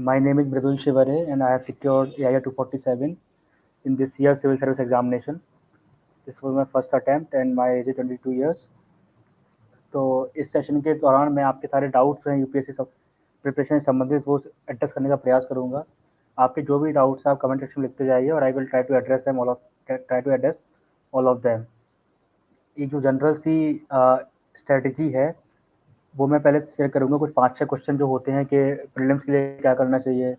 My name is Mridul Shivare and I have secured AIR 247 in this year's civil service examination. This was my first attempt and my age is 22 years. तो इस session के दौरान मैं आपके सारे doubts हैं UPSC सब preparation से संबंधित वो एड्रेस करने का प्रयास करूँगा। आपके जो भी डाउट्स हैं आप कमेंट सेक्शन में लिखते जाइए और I will try to address all of them. एक जो जनरल सी स्ट्रेटजी है वो मैं पहले शेयर करूँगा। कुछ 5-6 क्वेश्चन जो होते हैं कि प्रीलिम्स के लिए क्या करना चाहिए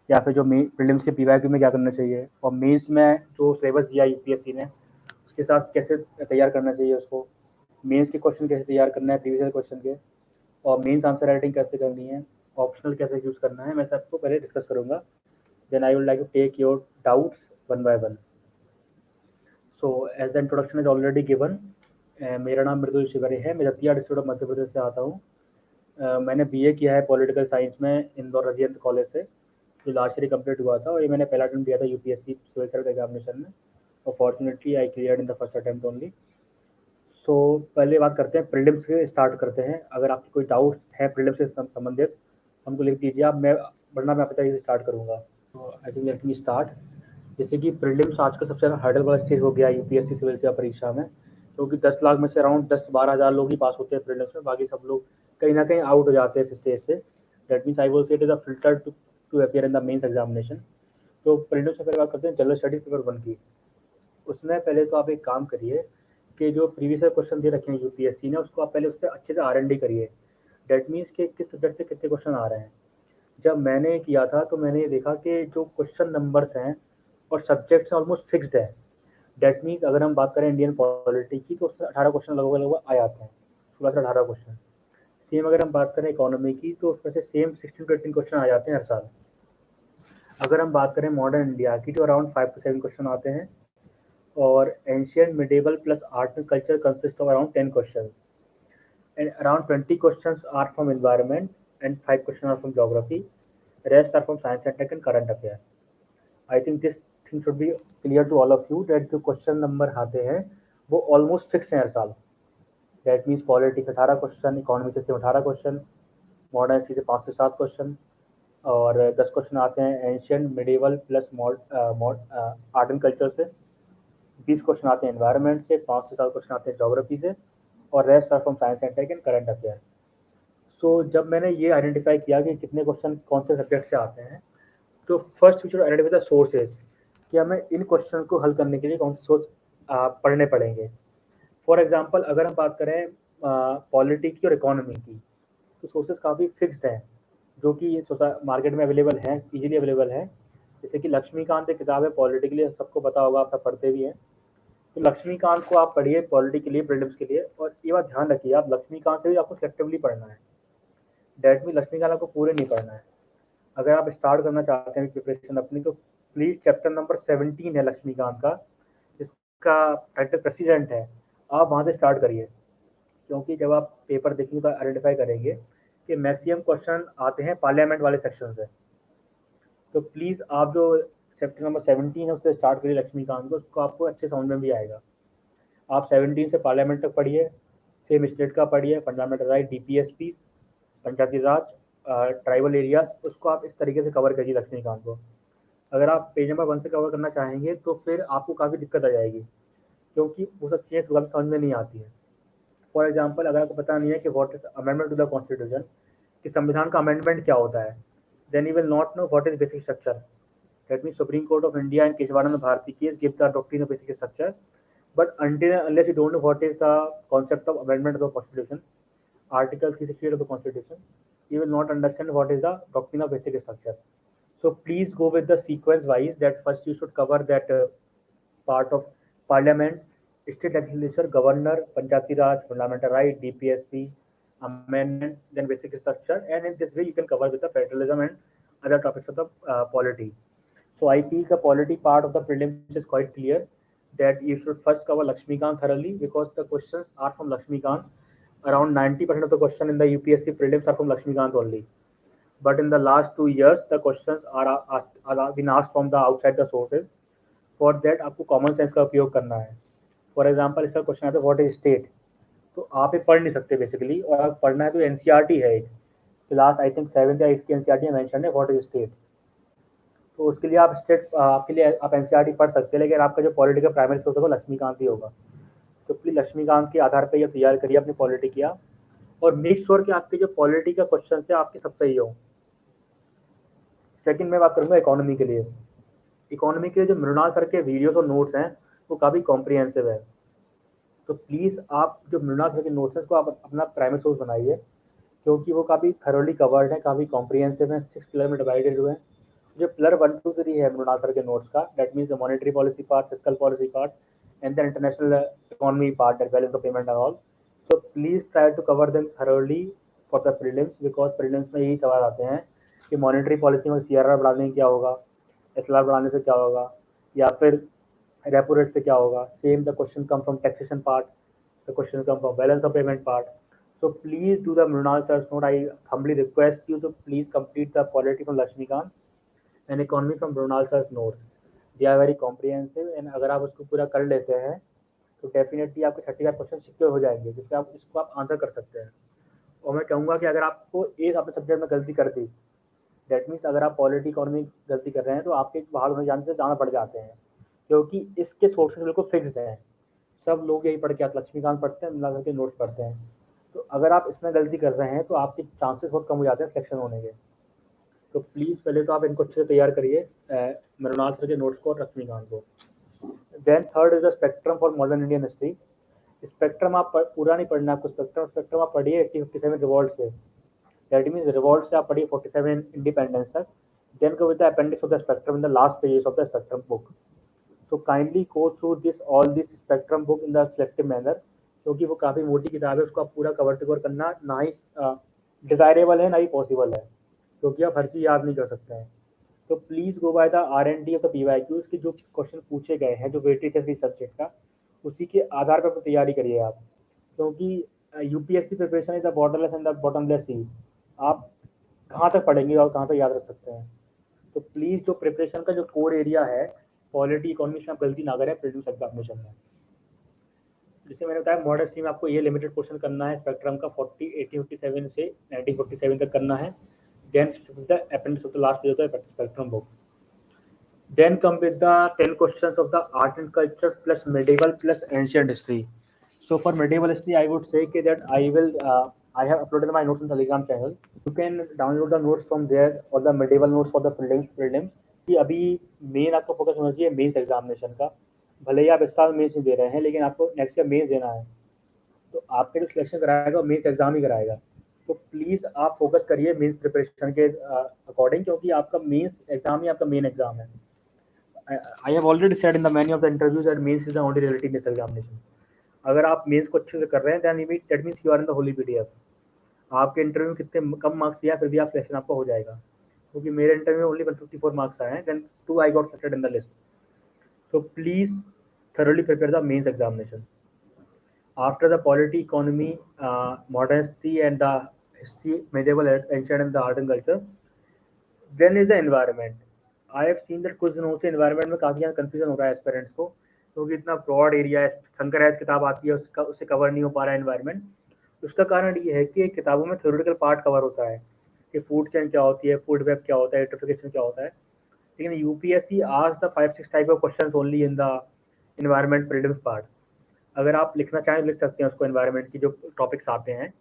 या फिर जो प्रीलिम्स के पीवाईक्यू में क्या करना चाहिए और मेंस में जो सिलेबस दिया यूपीएससी ने उसके साथ कैसे तैयार करना चाहिए उसको, मेंस के क्वेश्चन कैसे तैयार करना है प्रीवियस क्वेश्चन के, और मेंस आंसर राइटिंग कैसे करनी है, ऑप्शनल कैसे यूज़ करना है, मैं सबको पहले डिस्कस करूँगा। Then I would like to take your doubts one by one. So as the introduction is already given, मेरा नाम मृदुल शिवरे है, मैं दतिया डिस्ट्रिक्ट ऑफ मध्य प्रदेश से आता हूँ। मैंने बीए किया है पॉलिटिकल साइंस में इंदौर रजियंत कॉलेज से, जो लास्ट ईयर कंप्लीट हुआ था, और ये मैंने पहला अटेम्प्ट दिया था यूपीएससी सिविल सर्विस एग्जामिनेशन में और fortunately I cleared in the first attempt only. So पहले बात करते हैं प्रीलिम्स से, स्टार्ट करते हैं। अगर आपकी कोई डाउट है प्रीलिम्स से संबंधित हमको लिख दीजिए आप, मैं वरना मैं आपके से स्टार्ट करूँगा। तो I think let me start. जैसे कि प्रीलिम्स आज का सबसे ज़्यादा हार्डल वाला स्टेज हो गया यूपीएससी सिविल सेवा परीक्षा में, क्योंकि 10 लाख में से अराउंड 10-12 हज़ार लोग ही पास होते हैं प्रीलिम्स में, बाकी सब लोग कहीं ना कहीं आउट हो जाते हैं इस स्टेज से। That means I will say it is a filter to appear in the mains examination. तो प्रीलिम्स में पहले बात करते हैं जनरल स्टडीज पेपर 1 की। उसमें पहले तो आप एक काम करिए कि जो प्रीवियस क्वेश्चन दे रखे हैं यूपीएससी ने उसको आप पहले उस पर अच्छे से आर.एन.डी करिए। दैट मीन्स कि किस सब्जेक्ट से कितने क्वेश्चन आ रहे हैं। जब मैंने किया था तो मैंने ये देखा कि जो क्वेश्चन नंबर्स हैं और सब्जेक्ट्स ऑलमोस्ट फिक्स्ड है। दैट मीन्स अगर हम बात करें इंडियन पॉलिटी की तो उसमें 18 क्वेश्चन लगभग आ जाते हैं, 16 से 18 क्वेश्चन। सेम अगर हम बात करें इकोनॉमी की तो उसमें से सेम 16 to 18 क्वेश्चन आ जाते हैं हर साल। अगर हम बात करें मॉडर्न इंडिया की तो अराउंड 5 to 7 क्वेश्चन आते हैं, और ancient medieval plus art and culture consist of around 10 question, and around 20 question are from environment and 5 question are from geography, rest are from science and tech and current affair. I think this thing should be clear to all of you that जो question number आते हैं वो almost fix हैं हर साल। That means politics 18 question, economy से 18 question, modern history से 5 से 7 क्वेश्चन, और 10 क्वेश्चन आते हैं ancient medieval plus art and culture से, 20 क्वेश्चन आते हैं एनवायरनमेंट से, 5 से 7 क्वेश्चन आते हैं ज्योग्राफी से, और rest are from science and tech and current affair. So जब मैंने ये आइडेंटिफाई किया कि कितने क्वेश्चन कौन से सब्जेक्ट से आते हैं, तो first we should identify the sources कि हमें इन क्वेश्चन को हल करने के लिए कौन से सोर्स पढ़ने पड़ेंगे। फॉर एग्जांपल अगर हम बात करें पॉलिटी की और इकोनॉमी की, तो सोर्सेज काफ़ी फिक्स्ड हैं जो कि मार्केट में अवेलेबल हैं, इजीली अवेलेबल है। जैसे कि लक्ष्मीकांत एक किताब है पॉलिटी के लिए, सबको पता होगा, आप सब पढ़ते भी हैं। तो लक्ष्मीकांत को आप पढ़िए पॉलिटी के लिए, प्रीलिम्स के लिए, और ये बात ध्यान रखिए आप लक्ष्मीकांत से भी आपको सेलेक्टिवली पढ़ना है। डेट में लक्ष्मीकांत आपको पूरे नहीं पढ़ना है। अगर आप स्टार्ट करना चाहते हैं प्रिपरेशन अपनी, तो प्लीज़ चैप्टर नंबर 17 है लक्ष्मीकांत का, जिसका टाइटल प्रेसिडेंट है, आप वहाँ से स्टार्ट करिए। क्योंकि जब आप पेपर देखेंगे तो आइडेंटिफाई करेंगे कि मैक्सिमम क्वेश्चन आते हैं पार्लियामेंट वाले सेक्शन से। तो प्लीज़ आप जो चैप्टर नंबर 17 है उससे स्टार्ट करिए लक्ष्मीकांत को, उसको आपको अच्छे समझ में भी आएगा। आप 17 से पार्लियामेंट तक पढ़िए, फिर स्टेट का पढ़िए, फंडामेंटल राइट, डीपीएसपी, पंचायती राज, ट्राइबल एरिया, उसको आप इस तरीके से कवर करिए लक्ष्मीकांत को। अगर आप पेज नंबर 1 से कवर करना चाहेंगे तो फिर आपको काफ़ी दिक्कत आ जाएगी, क्योंकि वो सब चीज़ें सुबह समझ में नहीं आती हैं। फॉर एग्जाम्पल अगर आपको पता नहीं है कि what is amendment to the constitution, कि संविधान का अमेंडमेंट क्या होता है, then you will not know what is basic structure. That means supreme court of India and Kesavananda Bharati case give the doctrine of basic structure, but until and unless you don't know what is the concept of amendment of the constitution, article 368 of the constitution, you will not understand what is the doctrine of basic structure. So please go with the sequence wise, that first you should cover that part of parliament, state legislature, governor, panchayati raj, fundamental right, dpsp, amendment, then basic structure, and in this way you can cover with the federalism and other topics of the polity. So I feel the polity part of the prelims is quite clear, that you should first cover Lakshmikant thoroughly, because the questions are from Lakshmikant. Around 90% of the question in the UPSC prelims are from Lakshmikant only. But in the last 2 years, the questions are been asked from the outside the sources. For that आपको common sense का उपयोग करना है। For example इसका question आता है what is state, तो आप ये पढ़ नहीं सकते बेसिकली, और आप पढ़ना है तो एनसीईआरटी है एक, क्लास आई थिंक 7th या 8th की एनसीईआरटी में मेंशन है व्हाट इज स्टेट। तो उसके लिए आप स्टेट आपके लिए आप एनसीईआरटी पढ़ सकते हैं, लेकिन आपका जो पॉलिटी का प्राइमरी सोर्स होगा लक्ष्मीकांत ही होगा। तो प्लीज लक्ष्मीकांत के आधार पर ये तैयार करिए अपनी पॉलिटी किया, और मेक श्योर कि आपके जो पॉलिटी का क्वेश्चन है आपके सब सही हो। सेकंड मैं बात करूंगा इकोनॉमी के लिए। इकोनॉमी के लिए जो मृणाल सर के वीडियोस और नोट्स हैं वो काफ़ी कॉम्प्रिहेंसिव है। तो प्लीज़ आप जो मृणाल सर के नोट्स हैं उसको आप अपना प्राइमरी सोर्स बनाइए, क्योंकि वो काफ़ी थरोली कवर्ड है, काफ़ी कॉम्प्रिहेंसिव है, 6 पिलर में डिवाइडेड हुए हैं। जो पिलर 1 2 3 है मृणाल सर के नोट्स का, that means the monetary policy part, fiscal policy part and the international economy part, that balance of payment and all. So please try to cover them thoroughly for the prelims, because prelims में यही सवाल आते हैं कि monetary policy में CRR बढ़ाने से क्या होगा, एसएलआर बढ़ाने से क्या होगा, या फिर रेपो रेट से क्या होगा। Same the question come from taxation part, the question come from balance of payment part. So please do the Mrinal sir's note. I humbly request you to please complete the polity from Lakshmikant and economy from Mrinal sir's notes. They are very comprehensive, and अगर आप उसको पूरा कर लेते हैं तो definitely आपके 35 question secure हो जाएंगे, जिससे आप इसको आप आंसर कर सकते हैं। और मैं कहूँगा कि अगर आपको एक आपने सब्जेक्ट में गलती कर दी, दैट मीन्स अगर आप पॉलिटी इकोनॉमी गलती कर रहे हैं तो आपके बाहर होने जाने से जाना पड़ जाते हैं, क्योंकि इसके सोर्सेज बिल्कुल फिक्स्ड हैं। सब लोग यही पढ़ के आते, लक्ष्मीकांत पढ़ते हैं, मिला के नोट्स पढ़ते हैं। तो अगर आप इसमें गलती कर रहे हैं तो आपके चांसेस बहुत कम हो जाते हैं सिलेक्शन होने के। तो प्लीज़ पहले तो आप इनको अच्छे से तैयार करिए, मृणाल सर के नोट्स को और लक्ष्मीकांत को। Then third is the Spectrum for modern Indian history. Spectrum आप पूरा नहीं पढ़ना आपको, स्पेक्ट्रम स्पेक्ट्रम आप पढ़िए 1857 रिवॉल्ट से, दैट मीन्स रिवॉल्ट से आप पढ़िए 47 इंडिपेंडेंस तक। Then go with the appendix of the spectrum in the last pages of the spectrum book. So kindly go through this all this spectrum book in the selective manner, क्योंकि वो काफ़ी मोटी किताब है, उसको आप पूरा कवर टू कवर करना ना ही डिज़ायरेबल है ना ही पॉसिबल है, क्योंकि आप हर चीज़ याद नहीं कर सकते हैं। तो please go by the R&D of the PYQs के जो क्वेश्चन पूछे गए हैं, जो वेटेज है सब्जेक्ट का, उसी के आधार पर अपनी तैयारी करिए आप, क्योंकि UPSC preparation is the borderless and the bottomless sea. आप कहाँ तक पढ़ेंगे और कहाँ तक याद रख सकते हैं। तो प्लीज़ जो प्रिपरेशन का जो कोर एरिया है, पॉलिटी इकोनॉमिक्स में आप गलती ना करें प्रीलिम्स एग्जामिनेशन में। जैसे मैंने बताया मॉडर्न हिस्ट्री में आपको ये लिमिटेड क्वेश्चन करना है स्पेक्ट्रम का 1857 से 1947 तक करना है। Then the appendix of the last page of the spectrum book. Then come with the 10 questions of the art and culture plus medieval plus ancient history. So for medieval history, I would say that I have uploaded my notes on Telegram channel. You can download the notes from there or the medieval notes for the prelims. कि अभी main आपको focus होना चाहिए mains examination का। भले ही आप इस साल मेंस नहीं दे रहे हैं, लेकिन आपको नेक्स्ट ईयर मेंस देना है, तो आपके जो सिलेक्शन कराएगा वो मेंस एग्जाम ही कराएगा। तो प्लीज़ आप फोकस करिए मेंस प्रिपरेशन के अकॉर्डिंग, क्योंकि आपका मेंस एग्जाम ही आपका मेन एग्जाम है। I have already said in the many of the interviews that mains is the only reality in this examination. अगर आप मेंस को अच्छे से कर रहे हैं then that means you are in the holy PDF. आपके इंटरव्यू में कितने कम मार्क्स दिया फिर भी आप सिलेक्शन आपका हो जाएगा, क्योंकि मेरे इंटरव्यू में ओनली 154 मार्क्स आए हैं, then 2 I got selected in the list. So please thoroughly prepare the mains examination. After the polity, economy, modern history and the history, medieval, ancient and the art and culture, then is the environment. I have seen that कुछ दिनों से environment में काफ़ी ज़्यादा confusion हो रहा है aspirants को, क्योंकि इतना ब्रॉड एरिया है। शंकर राज किताब आती है उसका उससे कवर नहीं हो पा रहा है एनवायरनमेंट। उसका कारण ये है कि किताबों में थ्योरेटिकल पार्ट कवर होता है कि फूड चेन क्या होती है, फूड वेब क्या होता है, यूट्रिफिकेशन क्या होता है, लेकिन यूपीएससी आज the 5-6 type of question only in the environment prelims part. अगर आप लिखना चाहें लिख सकते हैं उसको, एनवायरनमेंट की जो टॉपिक्स आते हैं।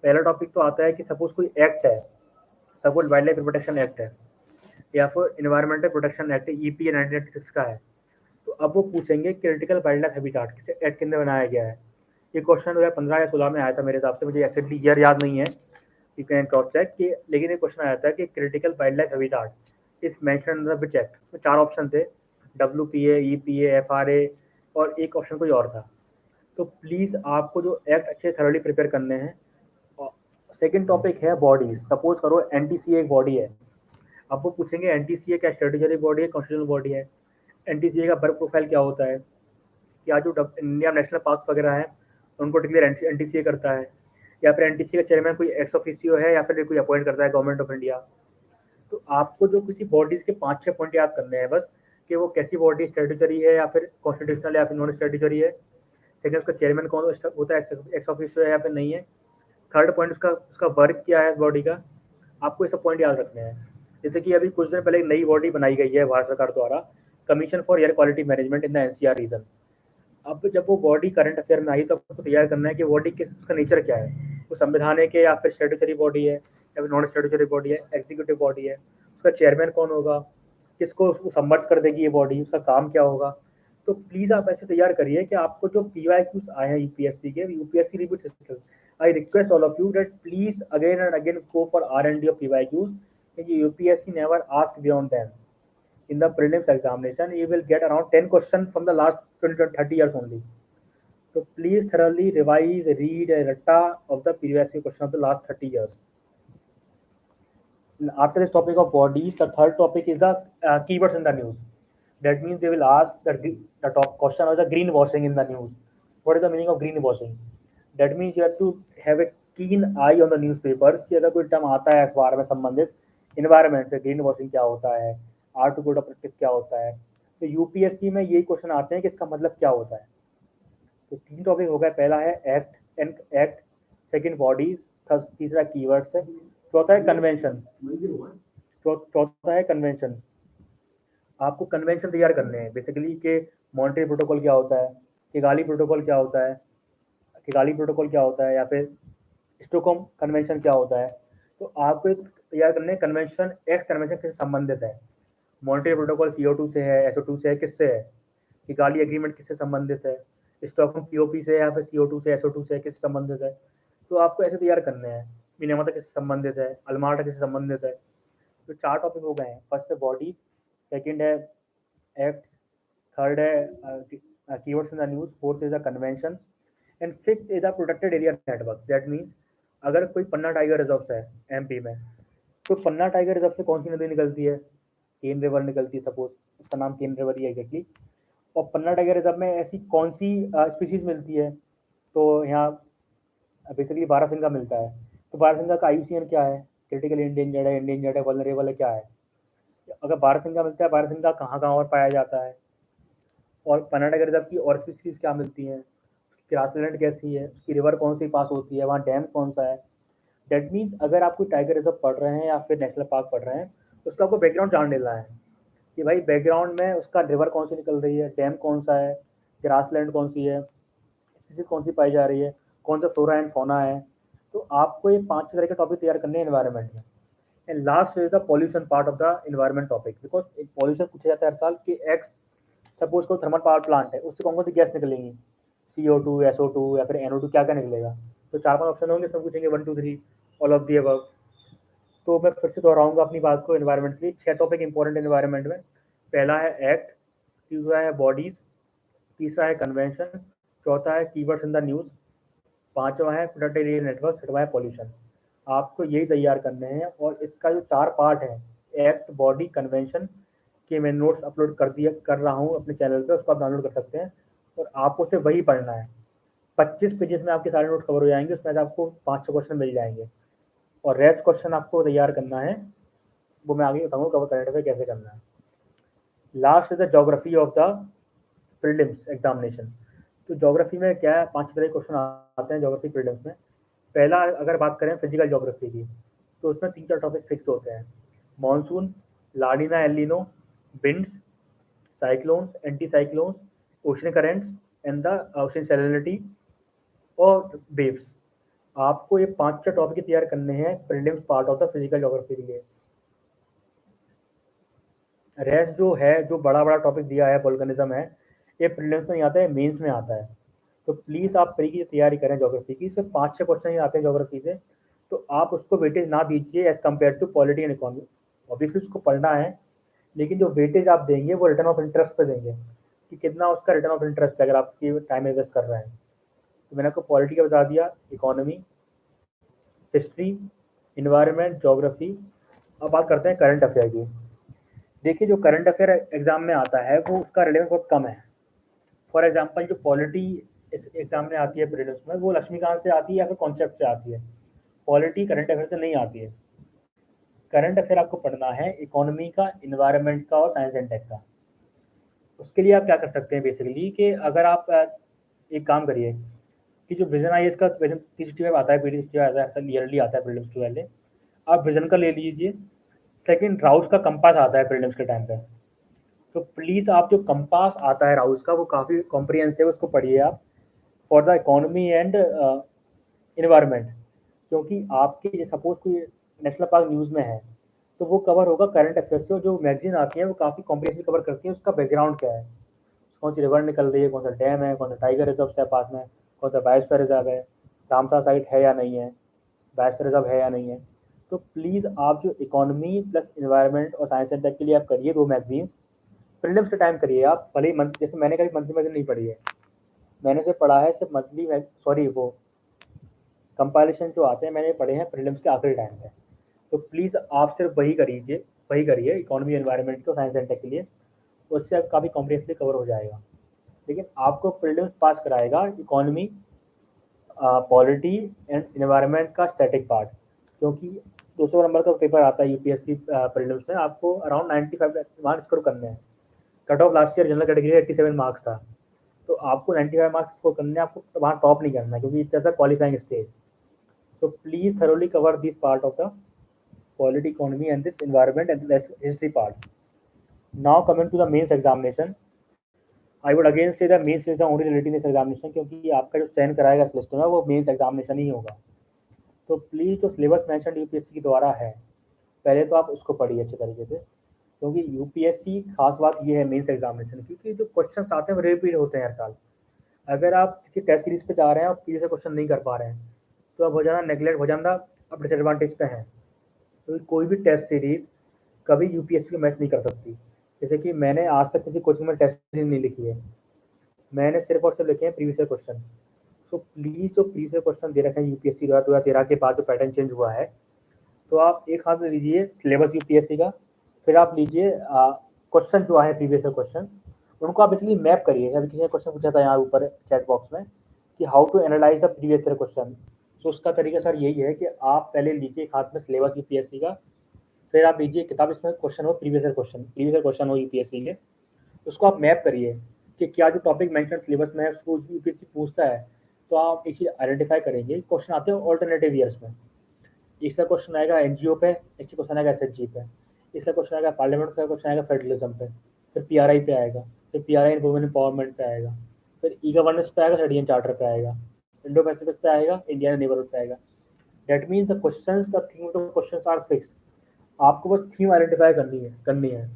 पहला टॉपिक तो आता है कि सपोज कोई एक्ट है, suppose wild life protection act है या फिर इन्वायरमेंटल प्रोटेक्शन एक्ट EPA 1986 का है, तो अब वो पूछेंगे क्रिटिकल वाइल्ड लाइफ हैबिटाट किसे एक्ट के अंदर बनाया गया है। ये क्वेश्चन 2015 या 16 में आया था मेरे हिसाब से, मुझे एक्जेक्टली ईयर याद नहीं है, यू कैन क्रॉस चेक कि, लेकिन ये क्वेश्चन आया था कि क्रिटिकल वाइल्ड लाइफ हैबिटाट इस मेंशन अंडर विच एक्ट। तो 4 ऑप्शन थे, WPA, EPA, FRA और एक ऑप्शन कोई और था। तो प्लीज़ आपको जो एक्ट अच्छे थरोली प्रिपेयर करने हैं। सेकेंड टॉपिक है बॉडीज। सपोज करो NTCA एक बॉडी है, अब वो पूछेंगे NTCA क्या स्ट्रेटेजरी बॉडी है, कॉन्स्टिट्यूशनल बॉडी है, NTCA का वर्क प्रोफाइल क्या होता है, क्या जो इंडिया नेशनल पार्क वगैरह है उनको डिक्लेयर NTCA करता है, या फिर NTCA का चेयरमैन कोई एक्स ऑफिशियो है या फिर कोई अपॉइंट करता है गवर्नमेंट ऑफ इंडिया। तो आपको जो किसी बॉडीज के 5-6 पॉइंट याद करने हैं बस, कि वो कैसी बॉडी स्ट्रेटेजरी है या फिर कॉन्स्टिट्यूशनल या फिर नॉन स्ट्रेटेजरी है। सेकेंड उसका चेयरमैन कौन होता है, एक्स ऑफिशियो है या फिर नहीं है। थर्ड पॉइंट उसका वर्क क्या है बॉडी का, आपको ये सब पॉइंट याद रखने हैं। जैसे कि अभी कुछ दिन पहले एक नई बॉडी बनाई गई है भारत सरकार द्वारा, commission for air quality management in the NCR region. अब जब वो बॉडी करंट अफेयर में आई तो आपको तैयार करना है कि बॉडी किस उसका नेचर क्या है, वो संवैधानिक है या फिर स्टैट्यूटरी बॉडी है या फिर नॉन स्टैट्यूटरी बॉडी है, एग्जीक्यूटिव बॉडी है, उसका चेयरमैन कौन होगा, किसको उसको सबमर्ज कर देगी ये बॉडी, उसका काम क्या होगा। तो प्लीज़ आप ऐसे तैयार करिए कि आपको जो PYQs आए हैं यूपीएससी के, UPSC repeat system, I request all of you that please again and again go for R&D of PYQs, क्योंकि UPSC never ask beyond them in the prelims examination. You will get around 10 questions from the last 20 to 30 years only. So please thoroughly revise, read a ratta of the previous question of the last 30 years. After this topic of bodies, the third topic is the keywords in the news. That means they will ask the top question of the greenwashing in the news. What is the meaning of greenwashing? That means you have to have a keen eye on the newspapers कि अगर कोई term आता है अखबार में संबंधित environment से, green washing क्या होता है, art to code of practice क्या होता है, तो यूपीएससी में यही क्वेश्चन आते हैं कि इसका मतलब क्या होता है। तो 3 टॉपिक हो गए, पहला है एक्ट, सेकंड बॉडीज, तीसरा कीवर्ड्स है, चौथा है कन्वेंशन। चौथा है कन्वेंशन। आपको कन्वेंशन तैयार करने हैं बेसिकली कि मॉन्ट्रियल प्रोटोकॉल क्या होता है, किगाली प्रोटोकॉल क्या होता है, या फिर स्टॉकहोम कन्वेंशन क्या होता है। तो आपको तैयार करने कन्वेंशन, एक्स कन्वेंशन किससे संबंधित है, मॉन्ट्रियल प्रोटोकॉल CO2 से है, SO2 से है, किससे है, किगाली एग्रीमेंट किससे संबंधित है, स्टॉकहोम POP से या फिर CO2 से, SO2 से किससे संबंधित है। तो आपको ऐसे तैयार करने हैं, मिनेमाटा किससे संबंधित है, अल्माटा किससे संबंधित है। तो 4 टॉपिक हो गए हैं, फर्स्ट है बॉडीज, सेकंड है एक्ट, थर्ड है keywords in the news, fourth is the convention and fifth is the protected area network. That means अगर कोई पन्ना टाइगर रिजर्व है MP में, तो पन्ना टाइगर रिजर्व से कौन सी नदी निकलती है, केन रिवर निकलती है, सपोज उसका नाम केन रिवर ही है एग्जैक्टली। और पन्ना टाइगर रिजर्व में ऐसी कौन सी स्पीसीज मिलती है, तो यहाँ बेसिकली बारहसिंगा मिलता है। तो बारहसिंगा का IUCN क्या है, क्रिटिकल इंडेंजर्ड है, वल्नरेबल है, क्या है। अगर बारहसिंगा मिलता है, बारहसिंगा कहाँ कहाँ और पाया जाता है, और पन्ना टाइगर रिजर्व की और स्पीसीज क्या मिलती हैं, ग्रासलैंड कैसी है, उसकी रिवर कौन सी पास होती है, वहाँ डैम कौन सा है। दैट मीन्स अगर आप कोई टाइगर रिजर्व पढ़ रहे हैं या फिर नेशनल पार्क पढ़ रहे हैं, तो उसका आपको बैकग्राउंड जान लेना है कि भाई बैकग्राउंड में उसका रिवर कौन सी निकल रही है, डैम कौन सा है, ग्रासलैंड कौन सी है, स्पीसीज कौन सी पाई जा रही है, कौन सा फ्लोरा एंड फौना है। तो आपको ये 5 तरह के टॉपिक तैयार करने हैं एनवायरनमेंट में। And last is the pollution part of the environment topic, because pollution पूछा जाता है हर साल कि एक्स सपोज को थर्मल पावर प्लांट है, उससे कौन कौन सी गैस निकलेंगी, CO2, SO2 या फिर NO2, क्या क्या निकलेगा। तो 4-5 ऑप्शन होंगे, सब पूछेंगे 1 2 3 ऑल ऑफ दी अबव। तो मैं फिर से दोहराऊंगा अपनी बात को, एनवायरनमेंट के लिए 6 टॉपिक इंपॉर्टेंट एनवायरनमेंट में। पहला है एक्ट, दूसरा है बॉडीज, तीसरा है कन्वेंशन, चौथा है कीवर्ड्स इन द न्यूज, पांचवा है प्रोटेक्टेड एरिया नेटवर्क, छठवा है पॉल्यूशन। आपको यही तैयार करने हैं, और इसका जो 4 पार्ट है, एक्ट, बॉडी, कन्वेंशन के मैं नोट्स अपलोड कर रहा हूँ अपने चैनल पे, उसको आप डाउनलोड कर सकते हैं, और आपको सिर्फ वही पढ़ना है। 25 पेजेस में आपके सारे नोट कवर हो जाएंगे, उसमें से आपको 5-6 क्वेश्चन मिल जाएंगे, और रेस्ट क्वेश्चन आपको तैयार करना है, वो मैं आगे बताऊंगा कवर करंट अफेयर कैसे करना है। Last is the geography of the prelims examination. तो ज्योग्राफी में क्या है, 5 तरह के क्वेश्चन आते हैं ज्योग्राफी प्रीलिम्स में। पहला अगर बात करें फिजिकल ज्योग्राफी की, तो उसमें 3-4 टॉपिक फिक्स होते हैं, monsoon, लानिना एलिनो, winds, cyclones, anti cyclones, ocean currents and the ocean salinity और वेव्स। आपको ये 5-6 टॉपिक तैयार करने हैं prelims part of the physical geography के लिए। रेस्ट जो है, जो बड़ा बड़ा टॉपिक दिया है, वोल्केनिज्म है, ये प्रीलिम्स में नहीं आता है, मेंस में आता है। तो प्लीज़ आप प्री की तैयारी करें ज्योग्राफी की, सिर्फ 5-6 क्वेश्चन ही आते हैं ज्योग्राफी से, तो आप उसको वेटेज ना दीजिए as compare to polity and economy. Obviously उसको पढ़ना है, लेकिन जो वेटेज आप देंगे वो रिटर्न ऑफ इंटरेस्ट पे देंगे, कि कितना उसका रिटर्न ऑफ इंटरेस्ट है अगर आपकी टाइम इन्वेस्ट कर रहे हैं। तो मैंने आपको पॉलिटी का बता दिया, इकोनॉमी, हिस्ट्री, इन्वायरमेंट, ज्योग्राफी। अब बात करते हैं करंट अफेयर की। देखिए जो करंट अफेयर एग्जाम में आता है वो उसका रिलेवेंस बहुत कम है। फॉर एग्जांपल जो पॉलिटी इस एग्जाम में आती है प्रीलिम्स में, वो लक्ष्मीकांत से आती है या फिर कॉन्सेप्ट से आती है, पॉलिटी करंट अफेयर से नहीं आती है। करंट अफेयर आपको पढ़ना है इकोनॉमी का, इन्वायरमेंट का और साइंस एंड टेक का। उसके लिए आप क्या कर सकते हैं बेसिकली कि अगर आप एक काम करिए कि जो विजन IAS का क्वेश्चन PCT में आता है, PDCT में आता है, ईयरली आता है प्रीलिम्स के पहले, आप विजन का ले लीजिए। सेकंड, राउस का कंपास आता है प्रीलिम्स के टाइम पे, तो प्लीज़ आप जो कंपास आता है राउस का वो काफ़ी कॉम्प्रिहेंसिव, उसको पढ़िए आप, for the economy and environment. क्योंकि आपके सपोज कोई नेशनल पार्क न्यूज़ में है तो वो कवर होगा करंट अफेयर्स से, और जो मैगजीन आती है वो काफ़ी कॉम्प्रिहेंसिव कवर करती है उसका बैकग्राउंड क्या है, कौन सी रिवर निकल रही है, कौन सा डैम है, कौन सा टाइगर रिजर्व है पास में, कौन सा बायोस्फीयर रिजर्व है, रामसर साइट है या नहीं है, बायोस्फीयर रिजर्व है या नहीं है। तो प्लीज़ आप जो इकोनॉमी प्लस इन्वायरमेंट और साइंस एंड टेक के लिए आप करिए दो मैगजीन्स, प्रीलिम्स के टाइम करिए आप, भले ही मंथ, जैसे मैंने कभी मंथली मैगजीन नहीं पढ़ी है, मैंने सिर्फ पढ़ा है सिर्फ मंथली, सॉरी वो कंपाइलेशन जो आते हैं मैंने पढ़े हैं प्रीलिम्स के आखिरी टाइम पे। तो प्लीज़ आप सिर्फ वही करिए इकोनॉमी एनवायरनमेंट को साइंस एंड टेक के लिए, उससे आप काफ़ी कॉम्प्रिहेंसिवली कवर हो जाएगा। लेकिन आपको प्रीलिम्स पास कराएगा इकोनॉमी, पॉलिटी एंड एनवायरनमेंट का स्टैटिक पार्ट, क्योंकि 200 नंबर का पेपर आता है यूपीएससी प्रीलिम्स में, आपको अराउंड 95 मार्क्स स्कोर करने हैं। Cut off last year general category 87 marks था, तो आपको 95 मार्क्स स्कोर करने हैं, आपको वहाँ टॉप नहीं करना है क्योंकि it's a qualifying stage. So please thoroughly cover this part of the polity, economy and this environment and the history part. Now coming to the mains examination, I would again say that mains is the only reality in this examination, क्योंकि आपका जो चयन कराएगा इस list में वो mains examination ही होगा। तो प्लीज़ जो सिलेबस मेंशन यूपीएससी के द्वारा है पहले तो आप उसको पढ़िए अच्छे तरीके से, क्योंकि यूपीएससी खास बात ये है मेंस एग्जामिनेशन की कि जो क्वेश्चन आते हैं वो रिपीट होते हैं हर साल। अगर आप किसी टेस्ट सीरीज पे जा रहे हैं और प्रीवियस क्वेश्चन नहीं कर पा रहे हैं तो अब हो जाना नेगलेक्ट हो जाना, अब डिसएडवांटेज पे है। तो कोई भी टेस्ट सीरीज कभी यूपीएससी को मैच नहीं कर सकती। जैसे कि मैंने आज तक किसी कोचिंग में टेस्ट सीरीज नहीं लिखी है, मैंने सिर्फ और सिर्फ लिखे हैं प्रीवियस क्वेश्चन। तो प्लीज़ जो प्रीवियस क्वेश्चन दे रखे हैं यूपीएससी द्वारा 2013 के बाद जो पैटर्न चेंज हुआ है, तो आप एक हाथ में लीजिए सिलेबस यूपीएससी का, फिर आप लीजिए क्वेश्चन जो आए प्रीवियस क्वेश्चन, उनको आप बेसिकली मैप करिए। अभी किसी ने क्वेश्चन पूछा था यहाँ ऊपर चैट बॉक्स में कि how to analyse the previous year question, तो उसका तरीका सर यही है कि आप पहले लीजिए एक हाथ में सिलेबस यूपीएससी का, फिर आप लीजिए किताब इसमें क्वेश्चन हो प्रीवियस ईयर क्वेश्चन हो यूपीएससी के, उसको आप मैप करिए कि क्या जो टॉपिक मेंशन सिलेबस में है उसको यूपीएससी पूछता है। तो आप एक चीज़ आइडेंटिफाई करेंगे, क्वेश्चन आते हैं ऑल्टरनेटिव ईयर्स में, इसका क्वेश्चन आएगा एनजीओ पे, इसका क्वेश्चन आएगा एसएचजी पे, इसका क्वेश्चन आएगा पार्लियामेंट का, क्वेश्चन आएगा फेडरलिज्म पे, फिर पीआरआई पे आएगा, फिर पीआरआई एंड वुमेन एम्पावरमेंट पे आएगा, फिर ई गवर्नेंस पे आएगा, इंडियन चार्टर पे आएगा, इंडो पैसिफिक पे आएगा, इंडिया नेबरहुड पे आएगा। That means the questions, the theme of the questions are fixed. आपको बस थीम आइडेंटिफाई करनी है।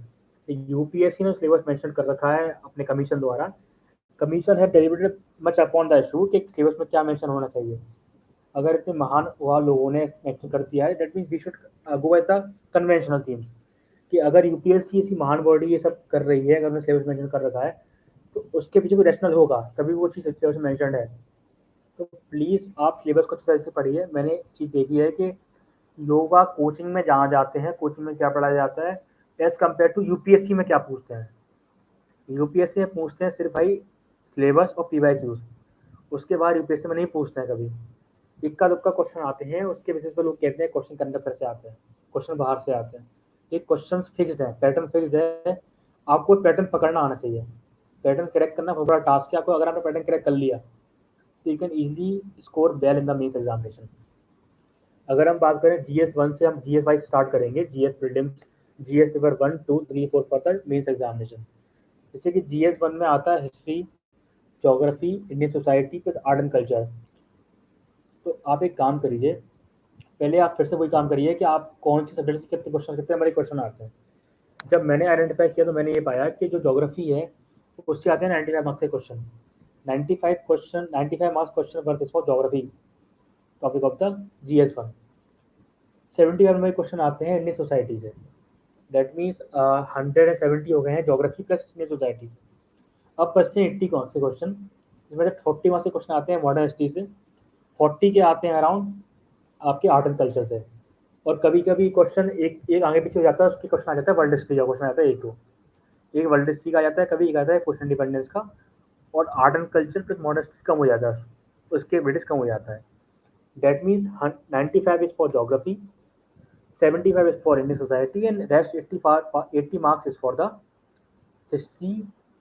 यूपीएससी ने सिलेबस मेंशन कर रखा है अपने कमीशन द्वारा, कमीशन है deliberated much upon the issue कि सिलेबस में क्या मेंशन होना चाहिए। अगर इतने महान हुआ लोगों ने मेंशन कर दिया है, that means we should go by the conventional themes, कि अगर यूपीएससी ऐसी महान बॉडी ये सब कर रही है, अगर उन्होंने सिलेबस मेंशन कर रखा है तो उसके पीछे कोई रैशनल होगा तभी वो चीज़ सिलेबस में मेंशन्ड है। तो प्लीज़ आप सिलेबस को अच्छी तरह से पढ़िए। मैंने चीज़ देखी है कि लोग कोचिंग में जहाँ जाते हैं, कोचिंग में क्या पढ़ाया जाता है एज़ कम्पेयर टू यूपीएससी में क्या पूछते हैं। यूपीएससी में पूछते हैं सिर्फ भाई सिलेबस और पीवाईक्यूज, उसके बाद यूपीएससी में नहीं पूछते हैं कभी। इक्का दुक्का क्वेश्चन आते हैं, उसके बेसिस पर लोग कहते हैं क्वेश्चन करंट अफेयर से आते हैं, क्वेश्चन बाहर से आते हैं। ये क्वेश्चन फिक्स्ड है, पैटर्न फिक्स्ड है, आपको पैटर्न पकड़ना आना चाहिए। पैटर्न करेक्ट करना बहुत बड़ा टास्क है आपको, अगर आपने पैटर्न करेक्ट कर लिया तो you can easily score well in the mains examination. अगर हम बात करें जीएस 1 से, हम जीएस वाइज स्टार्ट करेंगे, GS prelims, GS paper 1 2 3 4 for the mains examination. जैसे कि जीएस 1 में आता है history, geography, Indian society plus art and culture. तो आप एक काम करिए, पहले आप फिर से वही काम करिए कि आप कौन से सब्जेक्ट से कितने हमारे क्वेश्चन आते हैं। जब मैंने आइडेंटिफाई किया तो मैंने ये पाया कि जो ज्योग्राफी है उससे आते हैं 95 मार्क्स के question, 95 marks question for this for geography topic of the GS1। 71 में क्वेश्चन आते हैं इंडियन सोसाइटी से, दैट मीन्स 170 हो गए हैं ज्योग्राफी प्लस इंडियन सोसाइटी। अब बचते हैं 80 कौन से क्वेश्चन, जिसमें से 40 मार्क्स के क्वेश्चन आते हैं मॉडर्न हिस्ट्री से, 40 के आते हैं अराउंड आपके आर्ट एंड कल्चर से, और कभी कभी क्वेश्चन एक एक आगे पीछे हो जाता है, उसके क्वेश्चन आ जाता है वर्ल्ड हिस्ट्री का क्वेश्चन आता है, एक वर्ल्ड हिस्ट्री का आ जाता है, कभी एक आता है पोस्ट इंडिपेंडेंस का, और art and culture plus modern history कम हो जाता है, उसके ब्रिटिश कम हो जाता है। That means 95 is for geography, 75 is for Indian society, and rest 80 marks is for the history,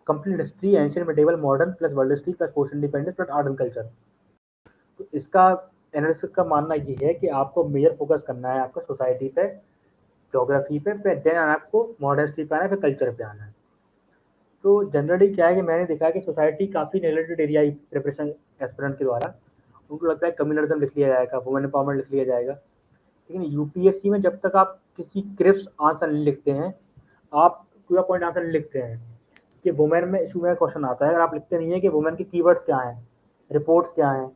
complete history, ancient, medieval, modern plus world history plus post independence plus art and culture। तो इसका analysis का मानना ये है कि आपको major focus करना है आपका सोसाइटी पे, ज्योग्राफी पे, फिर देन आपको मॉडर्न हिस्ट्री पे आना है, फिर कल्चर पे आना है। तो जनरली क्या है कि मैंने देखा है कि सोसाइटी काफ़ी नेगलेक्टेड एरिया है प्रिपरेशन एस्पिरेंट के द्वारा। उनको लगता है कम्युनलिज्म लिख लिया जाएगा, वुमेन एम्पावरमेंट लिख लिया जाएगा, लेकिन यूपीएससी में जब तक आप किसी क्रिप्स आंसर नहीं लिखते हैं, आप पूरा पॉइंट आंसर नहीं लिखते हैं कि वुमेन में इशू में क्वेश्चन आता है, अगर आप लिखते नहीं है कि वुमेन के कीवर्ड्स क्या हैं, रिपोर्ट्स क्या हैं,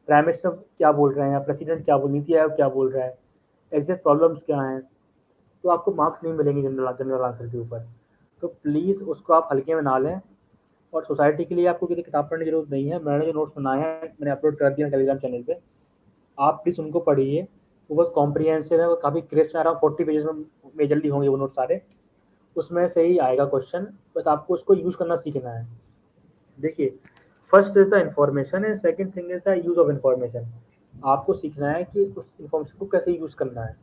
प्राइम मिनिस्टर क्या बोल रहे हैं, प्रेसिडेंट क्या बोल, नीति आयोग क्या बोल रहा है, एग्जैक्ट प्रॉब्लम्स क्या हैं, तो आपको मार्क्स नहीं मिलेंगे जनरल जनरल आंसर के ऊपर। तो प्लीज़ उसको आप हल्के में ना लें। और सोसाइटी के लिए आपको किसी किताब पढ़ने की जरूरत नहीं है, मैंने जो नोट्स बनाए हैं मैंने अपलोड कर दिया टेलीग्राम चैनल पे, आप प्लीज़ उनको पढ़िए। वो बहुत कॉम्प्रिहेंसिव है, वो काफ़ी क्रिस्प है, अराउंड 40 पेजेस में मेजरली होंगे वो नोट सारे, उसमें से ही आएगा क्वेश्चन, बस आपको उसको यूज़ करना सीखना है। देखिए, first is the information and second thing is the use of information. आपको सीखना है कि उस इन्फॉर्मेशन को कैसे यूज़ करना है।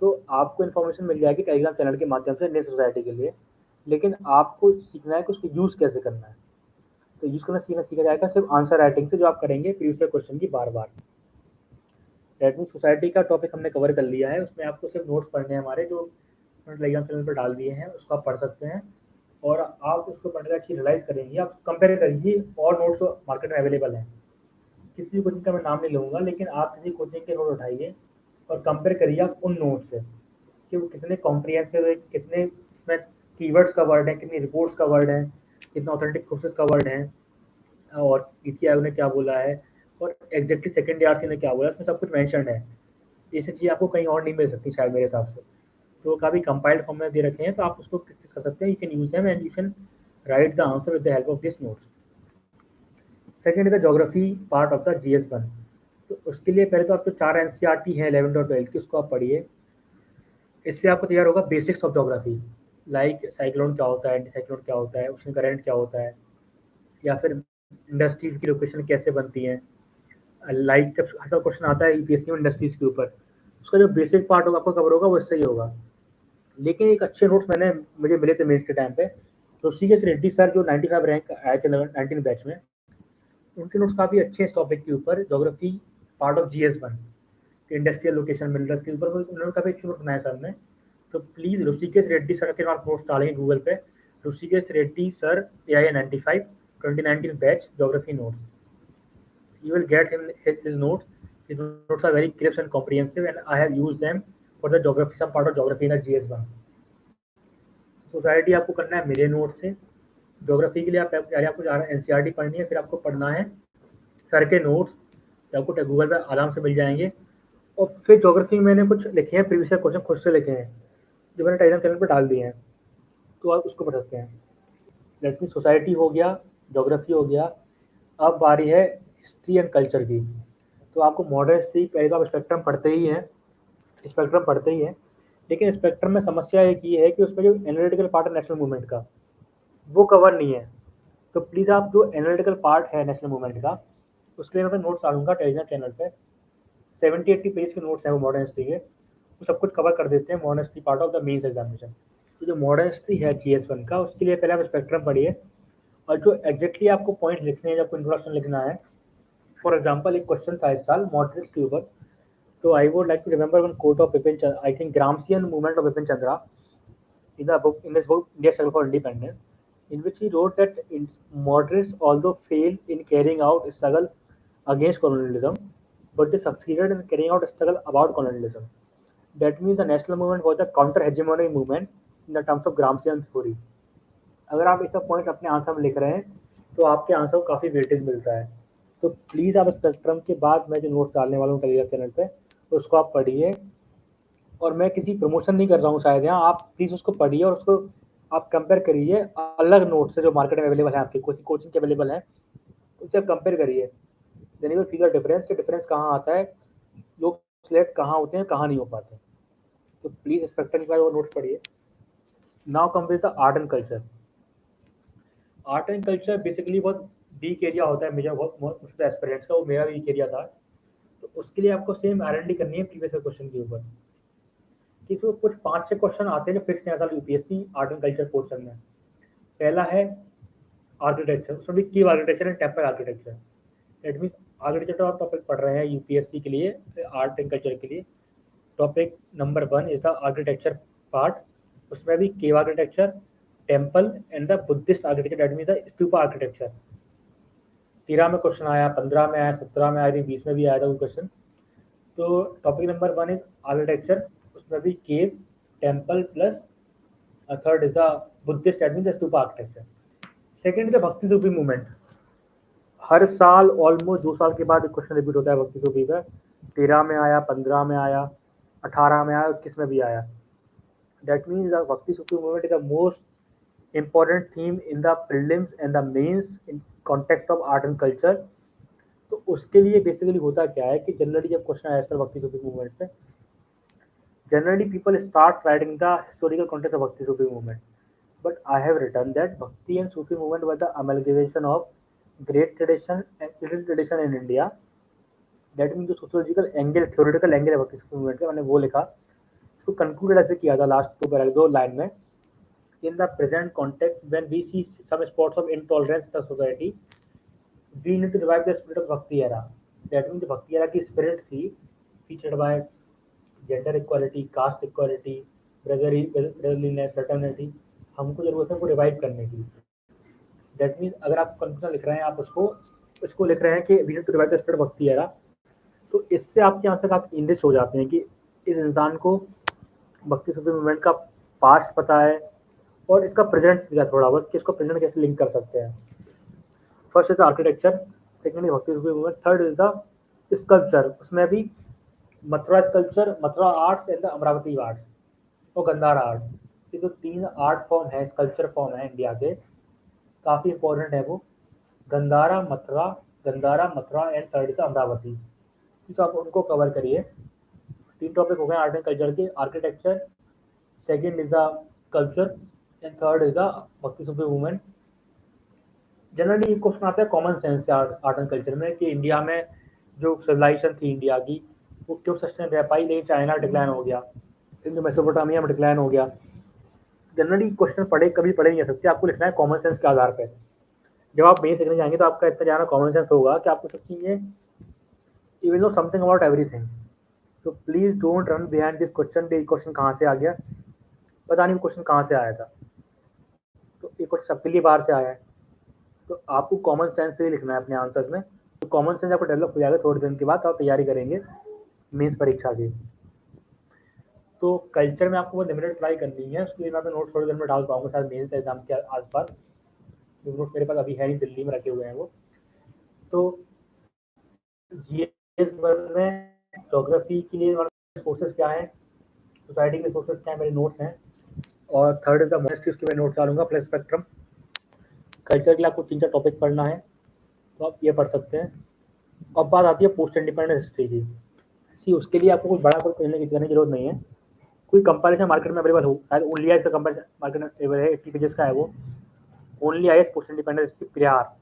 तो आपको इन्फॉर्मेशन मिल जाएगी टेलीग्राम चैनल के माध्यम से नेक्स्ट सोसाइटी के लिए, लेकिन आपको सीखना है कि उसको यूज़ कैसे करना है। तो यूज़ करना सीखना सीखा जाएगा सिर्फ आंसर राइटिंग से, जो आप करेंगे प्रीवियस क्वेश्चन की बार बार। दैट मीन्स सोसाइटी का टॉपिक हमने कवर कर लिया है, उसमें आपको सिर्फ नोट्स पढ़ने हैं हमारे, जो टेलीग्राम चैनल पर डाल दिए हैं, उसको आप पढ़ सकते हैं। और आप उसको पढ़ने का अच्छी रियलाइज करेंगे, आप कंपेयर करिए और नोट्स मार्केट में अवेलेबल हैं। किसी भी कोचिंग का मैं नाम नहीं लूँगा, लेकिन आप किसी कोचिंग के नोट उठाइए और कंपेयर करिए आप उन नोट से कि वो कितने कॉम्प्रिहेंसिव है, कितने उसमें कीवर्ड्स का वर्ड है, कितनी रिपोर्ट्स का वर्ड है, कितना ऑथेंटिक सोर्सेज का वर्ड है, और नीति आयोग ने क्या बोला है, और एग्जैक्टली सेकंड आरसी ने क्या बोला, उसमें सब कुछ मेंशन है। ये सब चीज़ आपको कहीं और नहीं मिल सकती शायद मेरे हिसाब से। तो काफ़ी कंपाइल्ड फॉर्म में दे रखे हैं, तो आप उसको कर सकते हैं, you can use them and you can write the answer with the help of this notes. Second is the geography part of the GS 1। तो उसके लिए पहले तो आपको 4 एनसीईआरटी है 11th और 12th की, उसको आप पढ़िए। इससे आपको तैयार होगा basics of geography, like cyclone क्या होता है, एंटी साइक्लोन क्या होता है, ओशन करंट क्या होता है, या फिर इंडस्ट्रीज की लोकेशन कैसे बनती है। लाइक जब ऐसा क्वेश्चन आता है यूपीएससी में इंडस्ट्रीज के ऊपर, उसका जो बेसिक पार्ट होगा आपको कवर होगा, वो इससे ही होगा। लेकिन एक अच्छे नोट्स मुझे मिले थे मेंस के टाइम पे, तो ऋषिकेश रेड्डी सर जो 95 रैंक आए थे 19 बैच में, उनके नोट्स काफ़ी अच्छे हैं इस टॉपिक के ऊपर, geography part of GS 1, industrial location minerals के ऊपर उन्होंने काफ़ी अच्छे नोट्स बनाए सर ने। तो प्लीज़ ऋषिकेश रेड्डी सर के आप नोट्स डालेंगे गूगल पे, Rishikesh Reddy sir AI 95 2019 batch geography notes, you will get his notes. His notes are very crisp and comprehensive, and I have used them for the geography, some part of geography in the GS1। Society आपको करना है मेरे note से, geography के लिए आप पहले आपको एनसीईआरटी पढ़नी है, फिर आपको पढ़ना है सर के नोट्स, जो आपको गूगल पे आराम से मिल जाएंगे। और फिर ज्योग्राफी में मैंने कुछ लिखे हैं, प्रीवियस क्वेश्चन खुद से लिखे हैं, जो मैंने टेलीग्राम चैनल पर डाल दिए हैं, तो आप उसको पढ़ सकते हैं। लेट मीन सोसाइटी हो गया, ज्योग्राफी हो गया, अब बारी है हिस्ट्री एंड कल्चर की। तो आपको मॉडर्न हिस्ट्री पहले तो आप स्पेक्ट्रम पढ़ते ही हैं, स्पेक्ट्रम पढ़ते ही हैं, लेकिन स्पेक्ट्रम में समस्या एक ये है कि उसमें जो एनालिटिकल पार्ट है नेशनल मूवमेंट का, वो कवर नहीं है। तो प्लीज़ आप जो एनालिटिकल पार्ट है नेशनल मूवमेंट का, उसके लिए मैं नोट्स डालूंगा टेलीग्राम चैनल पे, 70-80 पेज के नोट्स हैं वो मॉडर्न हिस्ट्री के, वो सब कुछ कवर कर देते हैं modern history part of the mains examination. तो जो मॉडर्न हिस्ट्री है GS1 का, उसके लिए पहले आप स्पेक्ट्रम पढ़िए, और जो एग्जैक्टली आपको पॉइंट लिखने हैं, जब इंट्रोडक्शन लिखना है, फॉर एग्जाम्पल एक क्वेश्चन था इस साल मॉडरेट्स के ऊपर, तो I would like to remember one quote of Bipin Chandra, I think Gramscian movement of Bipin Chandra, in the book, in his book India Struggle for Independence, in which he wrote that moderates although failed in carrying out a struggle against colonialism, but they succeeded in carrying out a struggle about colonialism. That means the national movement was the counter hegemony movement in the terms of Gramscian theory। अगर आप ऐसा point अपने answer में लिख रहे हैं, तो आपके आंसर को काफ़ी वेटेज मिलता है। तो प्लीज़ आप स्पेक्ट्रम के बाद मैं जो नोट्स डालने वाला हूँ टेलीग्राम चैनल पे, उसको आप पढ़िए। और मैं किसी प्रमोशन नहीं कर रहा हूँ शायद यहाँ, आप प्लीज़ उसको पढ़िए और उसको आप कंपेयर करिए अलग नोट से जो मार्केट में अवेलेबल है, आपके कोचिंग के अवेलेबल है, उससे आप कंपेयर करिए। Then you will figure difference के डिफरेंस कहाँ आता है, लोग सिलेक्ट कहाँ होते हैं, कहाँ नहीं हो पाते। तो प्लीज़ स्पेक्ट्रम के बाद वो नोट्स पढ़िए। Now come with the art and culture. Art and culture basically बहुत वीक एरिया होता है मेजर, बहुत मुश्किल एस्पिरेंट्स का, वो मेरा वीक एरिया था। तो उसके लिए आपको सेम R&D करनी है प्रीवियस क्वेश्चन के ऊपर, कि तो कुछ 5-6 क्वेश्चन आते हैं जो फिक्स हैं साल UPSC art and culture portion में। पहला है आर्किटेक्चर, उसमें भी Kyiv architecture and temple architecture. That means architecture तो आप टॉपिक पढ़ रहे हैं यूपीएससी के लिए, आर्ट एंड कल्चर के लिए। Topic number 1 is the architecture part. उसमें भी cave architecture, temple and the Buddhist architecture, that mean the stupa architecture. 13 में क्वेश्चन आया, 15 में आया, 17 में आया थी, 20 में भी आया था वो क्वेश्चन। तो टॉपिक नंबर 1 इज आर्किटेक्चर, उसमें भी cave, temple plus third is the Buddhist, that mean the stupa architecture. Second is the bhakti Sufi movement. हर साल ऑलमोस्ट 2 साल के बाद एक क्वेश्चन रिपीट होता है भक्ति सूफी का। 13 में आया, 15 में आया, 18 में आया, 21 में भी आया। That means the bhakti Sufi movement is the most important theme in the prelims and the mains in context of art and culture। तो उसके लिए बेसिकली होता क्या है कि जनरली जब क्वेश्चन आया सर भक्ति सूफी मूवमेंट पे, generally people start writing the historical context of bhakti Sufi movement, but I have written that bhakti and Sufi movement were the amalgamation of great tradition and little tradition in India। That mean जो sociological angle, theoretical angle है bhakti Sufi movement का, मैंने वो लिखा। उसको conclude ऐसे किया था लास्ट 2 लाइन में। In the present context, when we see some spots of intolerance in the society, we need to revive the spirit of Bhakti era। That means the Bhakti era की spirit थी, featured by gender equality, caste equality, brotherliness, fraternity। हमको जरूरत है उनको revive करने की। That means अगर आप कंक्लूजन लिख रहे हैं, आप उसको लिख रहे हैं कि we need to revive the spirit of Bhakti era, तो इससे आपके आंसर आप इंडिश हो जाते हैं कि इस इंसान को भक्ति सूफी मूवमेंट का पास्ट पता है और इसका प्रेजेंट दिया थोड़ा बहुत कि इसको प्रेजेंट कैसे लिंक कर सकते हैं। First is the architecture, second is bhakti Sufi movement, third is the sculpture. उसमें भी Mathura sculpture, Mathura arts and the Amaravati arts और गंधारा आर्ट, ये जो 3 आर्ट फॉर्म है, स्कल्पचर फॉर्म है इंडिया के, काफ़ी इंपॉर्टेंट है वो। Gandhara Mathura and third is the Amaravati. तो आप उनको कवर करिए। 3 टॉपिक हो गए आर्ट एंड कल्चर के, architecture, second is the culture and third is the bhakti Sufi movement. Generally question आता है कॉमन सेंस से आर्ट एंड कल्चर में कि इंडिया में जो सिविलाइजेशन थी इंडिया की वो क्यों सस्टेन रह पाई, लेकिन चाइना डिक्लाइन हो गया, फिर मेसोपोटामिया में डिक्लाइन हो गया। जनरली क्वेश्चन कभी पढ़े नहीं जा सकते, आपको लिखना है कॉमन सेंस के आधार पर। जब आप मेन सीखने जाएंगे तो आपका इतना ज़्यादा कॉमन सेंस होगा कि आपको सब चीज़ें even know something about everything. तो please don't run behind this question, ये क्वेश्चन कहाँ से आ गया, पता नहीं क्वेश्चन कहाँ से आया था। तो ये क्वेश्चन सबके लिए बाहर से आया है, तो आपको कॉमन सेंस से ही लिखना है अपने आंसर्स में। तो कॉमन सेंस आपको डेवलप हो जाएगा थोड़े दिन के बाद, तो आप तैयारी करेंगे मेंस परीक्षा की। तो कल्चर में आपको वो लिमिटेड ट्राई करनी है, उसके लिए मैं नोट्स थोड़ी देर में डाल पाऊंगा शायद मेंस एग्जाम के आसपास। जो नोट्स मेरे पास अभी है नहीं, दिल्ली में रखे हुए हैं वो। तो जीएस में ज्योग्राफी के लिए सोर्सेज क्या है, सोसाइटी के सोर्सेज क्या है, मेरे नोट्स हैं। और थर्ड इज द मोनेस्ट्री, उसके मैं नोट्स डालूंगा, प्लस स्पेक्ट्रम। कल्चर के लिए आपको 3-4 टॉपिक पढ़ना है, तो आप ये पढ़ सकते हैं। अब बात आती है पोस्ट इंडिपेंडेंस हिस्ट्री की। सी उसके लिए आपको कुछ बड़ा कुछ करने की जरूरत नहीं है, कोई कंपैरिजन मार्केट में अवेलेबल हो, शायद ओनली आइज का कंपैरिजन मार्केट में अवेलेबल है, 80 पेजेस का है वो। Only eyes post independence history प्रहार,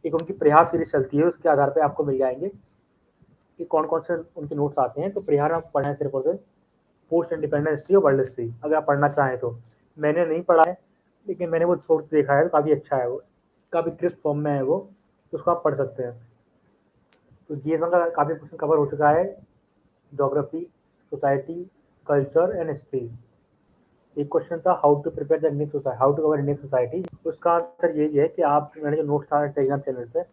एक उनकी प्रहार सीरीज चलती है, उसके आधार पर आपको मिल जाएंगे कि कौन कौन से उनके नोट्स आते हैं। तो प्रहार में आपको पढ़ना है सिर्फ और सिर्फ पोस्ट इंडिपेंडेंस हिस्ट्री और वर्ल्ड हिस्ट्री, अगर आप पढ़ना चाहें तो। मैंने नहीं पढ़ा है, लेकिन मैंने वो सोर्स देखा है, तो काफ़ी अच्छा है वो, काफ़ी क्रिस्प फॉर्म में है वो, तो उसको आप पढ़ सकते हैं। तो जीएस1 का काफ़ी क्वेश्चन कवर हो चुका है, geography, society, culture and history. एक क्वेश्चन था how to prepare the Indian society, how to cover Indian society. उसका आंसर यही है कि आप, मैंने जो नोट्स था टेलीग्राम चैनल से,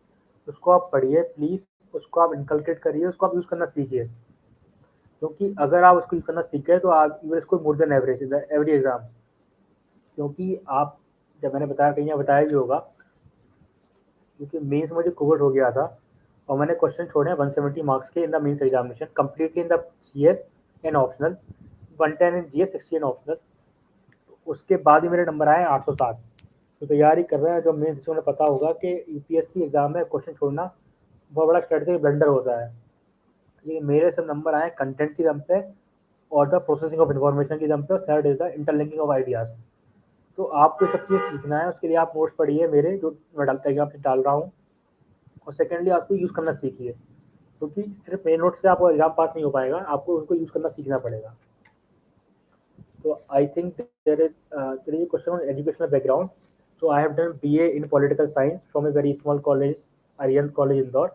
उसको आप पढ़िए प्लीज़, उसको आप इनकलकेट करिए, उसको आप यूज़ करना सीखिए। क्योंकि अगर आप उसको यूज़ करना सीखें तो आप you will score more than average in the every exam. क्योंकि आप, जब मैंने बताया, कहीं यहाँ बताया भी होगा, क्योंकि मेंस मुझे कवर हो गया था और मैंने क्वेश्चन छोड़े हैं 170 मार्क्स के in the mains examination, completely in the GS and optional, 110 in GS, 60 in optional. उसके बाद ही मेरे नंबर आए 807। तो तैयारी कर रहे हैं, जो मेंस उन्हें पता होगा कि यूपीएससी एग्जाम में क्वेश्चन छोड़ना बहुत बड़ा स्ट्रेटजिक ब्लंडर होता है। लेकिन मेरे सब नंबर आए कंटेंट की दम पे और द प्रोसेसिंग ऑफ इन्फॉर्मेशन की दम पे, third is the interlinking of ideas. तो आपको सब चीज़ सीखना है, उसके लिए आप नोट्स पढ़िए मेरे, जो मैं टेलीग्राम पे डाल रहा हूँ। और सेकेंडली आपको यूज़ करना सीखिए, क्योंकि सिर्फ मेन नोट से आप एग्जाम पास नहीं हो पाएगा, आपको उनको यूज़ करना सीखना पड़ेगा। तो I think there is question on educational background. So I have done BA in political science from a very small college, Aryan College Indore.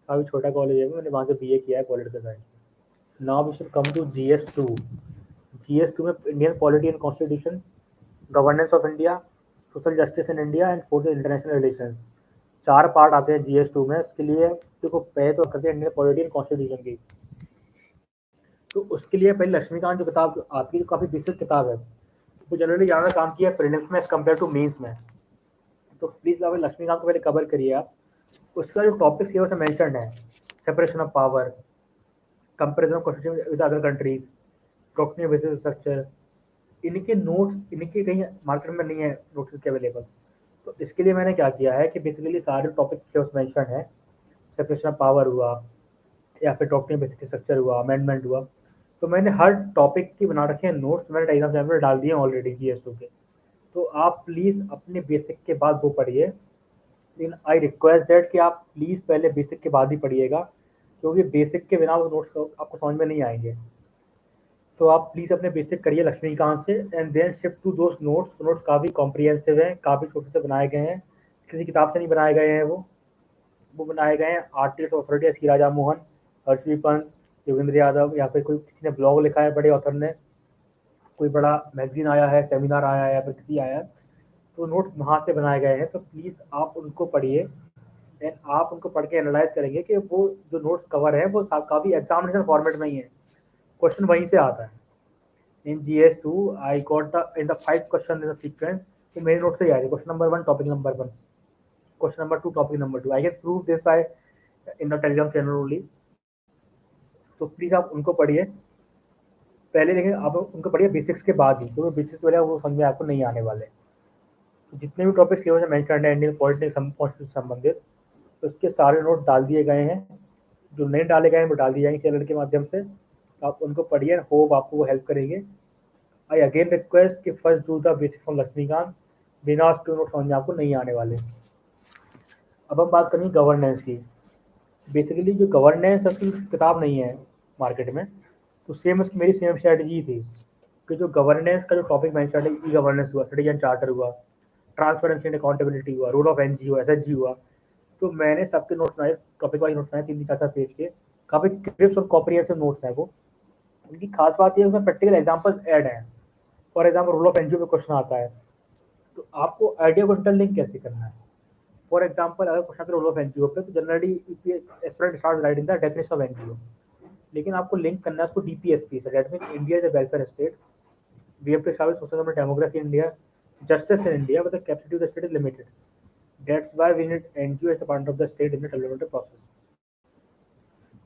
काफ़ी छोटा कॉलेज है, मैंने वहाँ से बीए किया है political science. Now we should come to GS2। GS2 में Indian polity and constitution, governance of India, social justice in India and fourth international relation. 4 part आते हैं GS2 में। इसके लिए देखो पहले तो करते हैं इंडियन पॉलिटी एंड कॉन्स्टिट्यूशन की। तो उसके लिए पहले लक्ष्मीकांत जो किताब आपकी, जो काफ़ी बेसिक किताब है, वो जनरली ज़्यादा काम किया है प्रीलिम्स में एज कम्पेयर टू मेंस में। तो प्लीज़ आप लक्ष्मीकांत को पहले कवर करिए आप। उसका जो टॉपिक्स है उसमें मेंशन्ड है, separation of power, comparison of constitution with other countries, प्रोक्सिमी बेसिस स्ट्रक्चर। इनके नोट्स इनके कहीं मार्केट में नहीं है, नोट्स के अवेलेबल। तो इसके लिए मैंने क्या किया है कि बेसिकली सारे टॉपिक के उसमें मेंशन है, सेपरेशन ऑफ पावर हुआ या फिर डॉक्ट्रिन बेसिक स्ट्रक्चर हुआ, अमेंडमेंट हुआ। तो मैंने हर टॉपिक की बना रखे हैं नोट्स, मैंने टेलीग्राम चैनल पर डाल दिए ऑलरेडी GS2 के। तो आप प्लीज़ अपने बेसिक के बाद वो पढ़िए। लेकिन आई रिक्वेस्ट दैट कि आप प्लीज़ पहले बेसिक के बाद ही पढ़िएगा, क्योंकि बेसिक के बिना वो नोट्स आपको समझ में नहीं आएंगे। तो आप प्लीज़ अपने बेसिक करिए लक्ष्मीकांत से and then shift to those notes. Notes काफ़ी कॉम्प्रिहेंसिव हैं, काफ़ी छोटे से बनाए गए हैं, किसी किताब से नहीं बनाए गए हैं। वो बनाए गए हैं आर्टिस्ट ऑफ अथॉरिटी सी राजा मोहन, हर्षवी पंत, योगेंद्र यादव, या फिर कोई किसी ने ब्लॉग लिखा है बड़े ऑथर ने, कोई बड़ा मैगजीन आया है, सेमिनार आया है, या फिर किसी आया है। तो नोट्स वहाँ से बनाए गए हैं। तो प्लीज़ आप उनको पढ़िए एंड आप उनको पढ़ के एनालाइज करेंगे कि वो जो नोट्स कवर है वो काफ़ी एग्जामिनेशन फॉर्मेट में ही है, क्वेश्चन वहीं से आता है। इन GS2 I got the in the 5 question in the sequence. तो मेरे नोट से ही आएगा question number 1 topic number 1, question number 2 topic number 2। I can prove this by in the Telegram channel only. तो प्लीज़ आप उनको पढ़िए पहले, लेकिन आप उनको पढ़िए बेसिक्स के बाद ही, क्योंकि बेसिक्स वगैरह वो समझ में आपको नहीं आने वाले। तो जितने भी टॉपिक्स लिए हुए मेंशन है इंडियन पॉलिटिक्स से संबंधित, तो उसके सारे नोट डाल दिए गए हैं। जो नहीं डाले गए हैं वो डाल दिए जाएंगे चैनल के माध्यम से। आप उनको पढ़िए, होप आपको वो हेल्प करेंगे। आई अगेन रिक्वेस्ट कि first do the basic from Laxmikanth, बिना उसके नोट समझ में आपको नहीं आने वाले। अब हम बात करेंगे गवर्नेंस की। बेसिकली जो गवर्नेंस उसकी किताब नहीं है मार्केट में, तो सेम उसकी मेरी सेम स्ट्रेटजी थी कि जो गवर्नेंस का जो टॉपिक मेंशन है, ई गवर्नेंस हुआ, सिटीजन चार्टर हुआ, ट्रांसपेरेंसी एंड अकाउंटेबिलिटी हुआ, रोल ऑफ NGO, SHG हुआ। तो मैंने सबके नोट्स बनाए, टॉपिक वाइज नोट्स बनाए, 3-4 पेज के, काफ़ी क्रिप्स और कॉम्प्रिहेंसिव नोट्स हैं वो। उनकी खास बात ये है उसमें प्रैक्टिकल एग्जांपल्स ऐड हैं। For example role of NGO पे क्वेश्चन आता है, तो आपको आइडिया को इंटरलिंक कैसे करना है। फॉर एग्जांपल अगर क्वेश्चन आता है रोल ऑफ NGO पे, तो generally aspirant start writing the definition of NGO, लेकिन आपको लिंक करना है उसको DPSP से, that mean India is a welfare state, we have to establish social government democracy in India, justice in India, but the capacity of the state is limited. That's why we need NGO as a part of the state in the development process.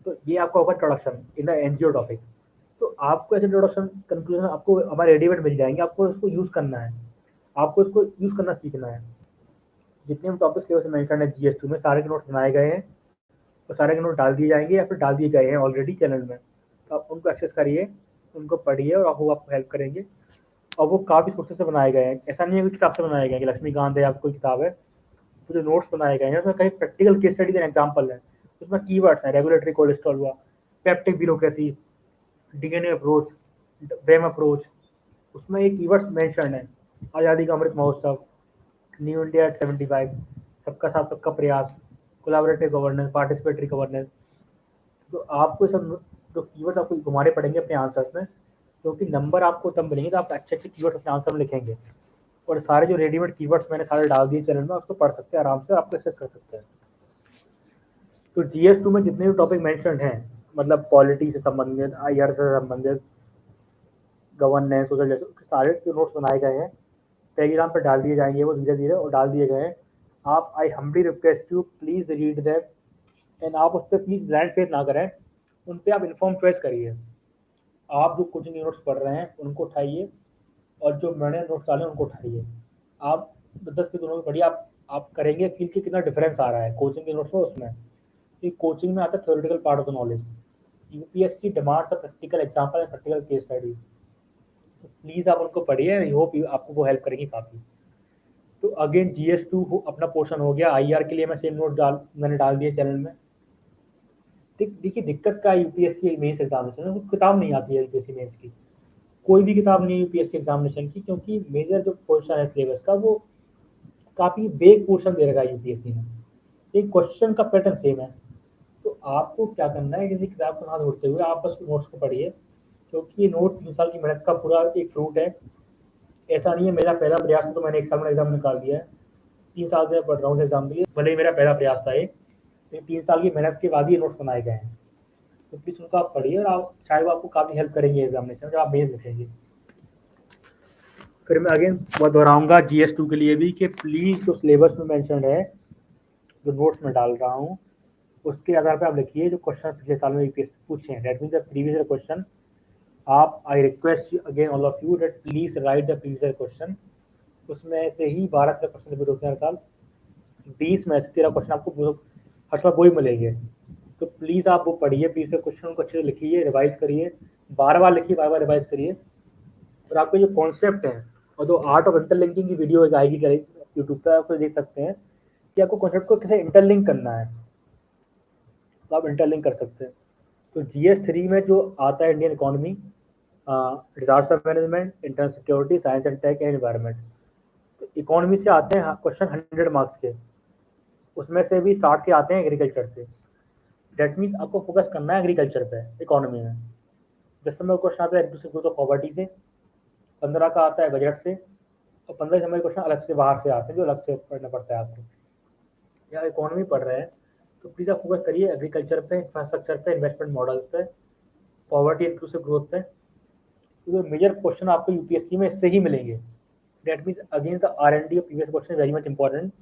तो ये आपका होगा introduction in the NGO topic. तो आपको ऐसे introduction conclusion आपको हमारे readymade मिल जाएंगे, आपको इसको यूज़ करना है, आपको इसको यूज़ करना सीखना है। जितने भी टॉपिक्स लेवल से मेंशन है GS2 में, सारे के नोट्स बनाए गए हैं और सारे के नोट डाल दिए जाएंगे या फिर डाल दिए गए हैं ऑलरेडी चैनल में। तो आप उनको एक्सेस करिए, उनको पढ़िए और आपको हेल्प करेंगे। और वो काफ़ी सोर्सेस से बनाए गए हैं, ऐसा नहीं है कि किताब से बनाए गए हैं कि लक्ष्मीकांत है या कोई किताब है। तो जो नोट्स बनाए गए हैं उसमें कई practical case studies and example है। उसमें कीवर्ड्स हैं, रेगुलेटरी कोलेस्ट्रॉल हुआ, पेप्टिक ब्यूरोक्रेसी, DNA अप्रोच, ब्रेम अप्रोच। उसमें एक कीवर्ड्स मेंशन है, आज़ादी का Amrit Mahotsav, new India at 75, सबका साथ सबका प्रयास, कोलैबोरेटिव गवर्नेंस, पार्टिसिपेटरी गवर्नेंस। तो आपको सब जो कीवर्ड्स आपको घुमाने पड़ेंगे अपने आंसर्स में, क्योंकि नंबर आपको तब मिलेंगे तो आप अच्छे अच्छे कीवर्ड्स अपने आंसर में लिखेंगे। और सारे जो रेडीमेड कीवर्ड्स मैंने सारे डाल दिए चैनल में, उसको पढ़ सकते हैं आराम से, आपको एक्सेस कर सकते हैं। तो GS2 में जितने भी टॉपिक मेंशन हैं, मतलब पॉलिटी से संबंधित, IR से संबंधित, गवर्नेंस, सोशल जस्टिस, सारे जो नोट्स बनाए गए हैं टेलीग्राम पर डाल दिए जाएंगे वो धीरे धीरे, और डाल दिए गए हैं। आप I humbly request you please read that and आप उस पर प्लीज़ ब्लाइंड फेथ ना करें, उन पर आप इन्फॉर्म चॉइस करिए। आप जो कोचिंग नोट्स पढ़ रहे हैं उनको उठाइए और जो मैंने नोट्स डाले उनको उठाइए। आप 10 के दोनों में पढ़िए, आप करेंगे फील कि कितना डिफरेंस आ रहा है कोचिंग के नोट्स में उसमें। कि कोचिंग में आता है theoretical part of the knowledge, UPSC demands a practical example and practical case study. तो प्लीज़ आप उनको पढ़िए, आई होप आपको वो हेल्प करेगी काफ़ी। तो अगेन GS2 अपना पोर्शन हो गया। IR के लिए मैं सेम नोट मैंने डाल दिया चैनल में। देखिए दिक्कत का UPSC मेंस एग्जामिनेशन में किताब नहीं आती है, UPSC मेंस की कोई भी किताब नहीं है UPSC एग्जामिनेशन की, क्योंकि मेजर जो पोर्शन है सिलेबस का वो काफ़ी बेग पोर्शन दे रखा है UPSC ने। एक क्वेश्चन का पैटर्न सेम है, तो आपको क्या करना है, किसी किताब को ना छोड़ते हुए आप बस नोट्स को पढ़िए, क्योंकि ये नोट 3 साल की मेहनत का पूरा एक फ्रूट है। ऐसा नहीं है मेरा पहला प्रयास है तो मैंने 1 साल में एग्ज़ाम निकाल दिया है। 3 साल से मैं पढ़ रहा हूँ इस एग्ज़ाम के लिए, भले ही मेरा पहला प्रयास था ये, लेकिन 3 साल की मेहनत के बाद ही ये नोट्स बनाए गए हैं। तो प्लीज़ उनको आप पढ़िए और आप शायद वो आपको काफ़ी हेल्प करेंगे एग्ज़ामिनेशन में जब आप मेंस लिखेंगे। फिर मैं अगेन वो दोहराऊँगा GS2 के लिए भी कि प्लीज़ जो सिलेबस में मेंशन्ड है, जो नोट्स में डाल रहा हूँ, उसके आधार पे आप लिखिए जो क्वेश्चन पिछले साल में यूपीएससी पूछे हैं। That means the previous year question. आप I request again all of you that please write the previous year question. उसमें से ही 12 क्वेश्चन रिपीट होते हैं हर साल। 20 में से 13 क्वेश्चन आपको हर साल वही मिलेंगे। तो प्लीज आप वो पढ़िए, प्लीज क्वेश्चन को अच्छे से लिखिए, रिवाइज करिए, बार बार लिखिए, बार बार रिवाइज करिए। और आपको जो कॉन्सेप्ट है और जो आर्ट ऑफ इंटरलिंकिंग की वीडियो आएगी यूट्यूब पर, आप देख सकते हैं कि आपको कॉन्सेप्ट को कैसे इंटरलिंक करना है, तो आप इंटरलिंक कर सकते हैं। तो GS3 में जो आता है Indian economy, disaster management, internal security, science and tech and environment. तो इकोनॉमी से आते हैं क्वेश्चन 100 मार्क्स के, उसमें से भी 60 के आते हैं एग्रीकल्चर से। दैट मीन्स आपको फोकस करना है एग्रीकल्चर पे इकोनॉमी में। 10 नंबर क्वेश्चन आता है एडमिनिस्ट्रेटिव ग्रोथ ऑफ पॉवर्टी से, 15 का आता है बजट से, और 15 नंबर क्वेश्चन अलग से बाहर से आते हैं जो अलग से पढ़ना पड़ता है आपको। या इकोनॉमी पढ़ रहे हैं तो प्लीज़ आप फोकस करिए एग्रीकल्चर पे, इंफ्रास्ट्रक्चर पे, इन्वेस्टमेंट मॉडल पे, पॉवर्टी इंक्लूसिव ग्रोथ पे। तो मेजर क्वेश्चन आपको यूपीएससी में इससे ही मिलेंगे। That means again the R&D of previous question is very much important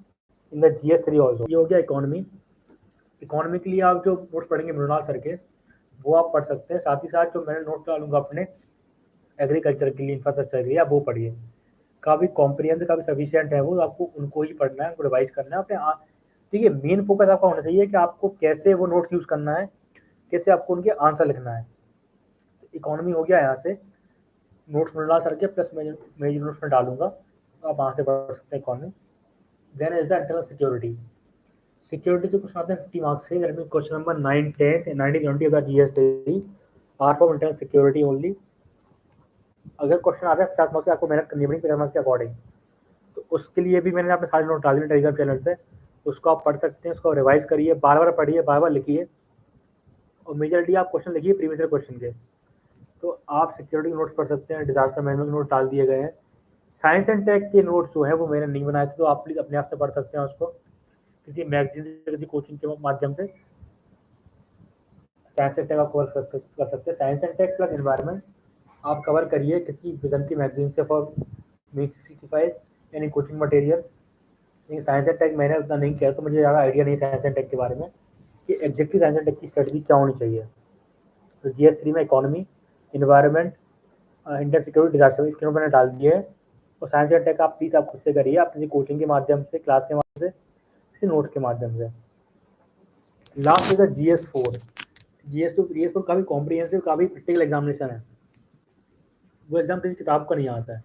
in the GS3 also। ये हो गया इकोनॉमी। इकोनॉमी के लिए आप जो नोट्स पढ़ेंगे मृणाल सर के, वो आप पढ़ सकते हैं। साथ ही साथ जो मैं नोट डालूंगा अपने एग्रीकल्चर के लिए, इंफ्रास्ट्रक्चर के लिए, आप वो पढ़िए। काफ़ी कॉम्प्रिहेंसिव, काफ़ी सफिशिएंट है वो, आपको उनको ही पढ़ना है, उनको रिवाइज करना है अपने। देखिए मेन फोकस आपका होना चाहिए कि आपको कैसे वो नोट्स यूज़ करना है, कैसे आपको उनके आंसर लिखना है। इकोनॉमी हो गया यहाँ से, नोट्स मृणाल सर के प्लस मेजर नोट्स में डालूंगा, तो आप वहाँ से पढ़ सकते हैं economy. Then is the internal security. Security के क्वेश्चन आते हैं 50 मार्क्स से। That mean question number 9, 10 and 19, 20 of the GS3 are for internal security only. अगर क्वेश्चन आता है 50 मार्क्स से, आपको मेहनत करनी पड़ेगी 50 मार्क्स के अकॉर्डिंग। तो उसके लिए भी मैंने अपने सारे नोट डाल दिए टेलीग्राम चैनल पे, उसको आप पढ़ सकते हैं, उसको रिवाइज करिए, बार बार पढ़िए, बार बार लिखिए, और मेजरली आप क्वेश्चन लिखिए प्रीवियस ईयर क्वेश्चन के। तो आप सिक्योरिटी नोट्स पढ़ सकते हैं, डिजास्टर मैनेजमेंट नोट डाल दिए गए हैं। साइंस एंड टेक के नोट्स जो है वो मैंने नहीं बनाए थे, तो आप प्लीज़ अपने आप से पढ़ सकते हैं उसको, किसी मैगजीन से, किसी कोचिंग के माध्यम से। साइंस एंड टेक आप कवर कर सकते हैं। Science and tech plus environment आप कवर करिए किसी विजन की मैगजीन से फॉर मी 65 यानी कोचिंग मटेरियल। लेकिन साइंस एंड टेक मैंने उतना नहीं किया, तो मुझे ज़्यादा आइडिया नहीं साइंस एंड टेक के बारे में कि एग्जैक्टली साइंस एंड टेक की स्ट्रेटजी क्या होनी चाहिए। तो GS3 में economy, environment, inter security, disaster, इसके मैंने डाल दिए है। और साइंस एंड टेक आप प्लीज़ आप खुद से करिए, आप किसी कोचिंग के माध्यम से, क्लास के माध्यम से, किसी नोट्स के माध्यम से। Last is the GS4। GS4 काफ़ी कॉम्प्रिहेंसिव, काफ़ी प्रैक्टिकल एग्जामिनेशन है। वो एग्जाम किसी किताब का नहीं आता है।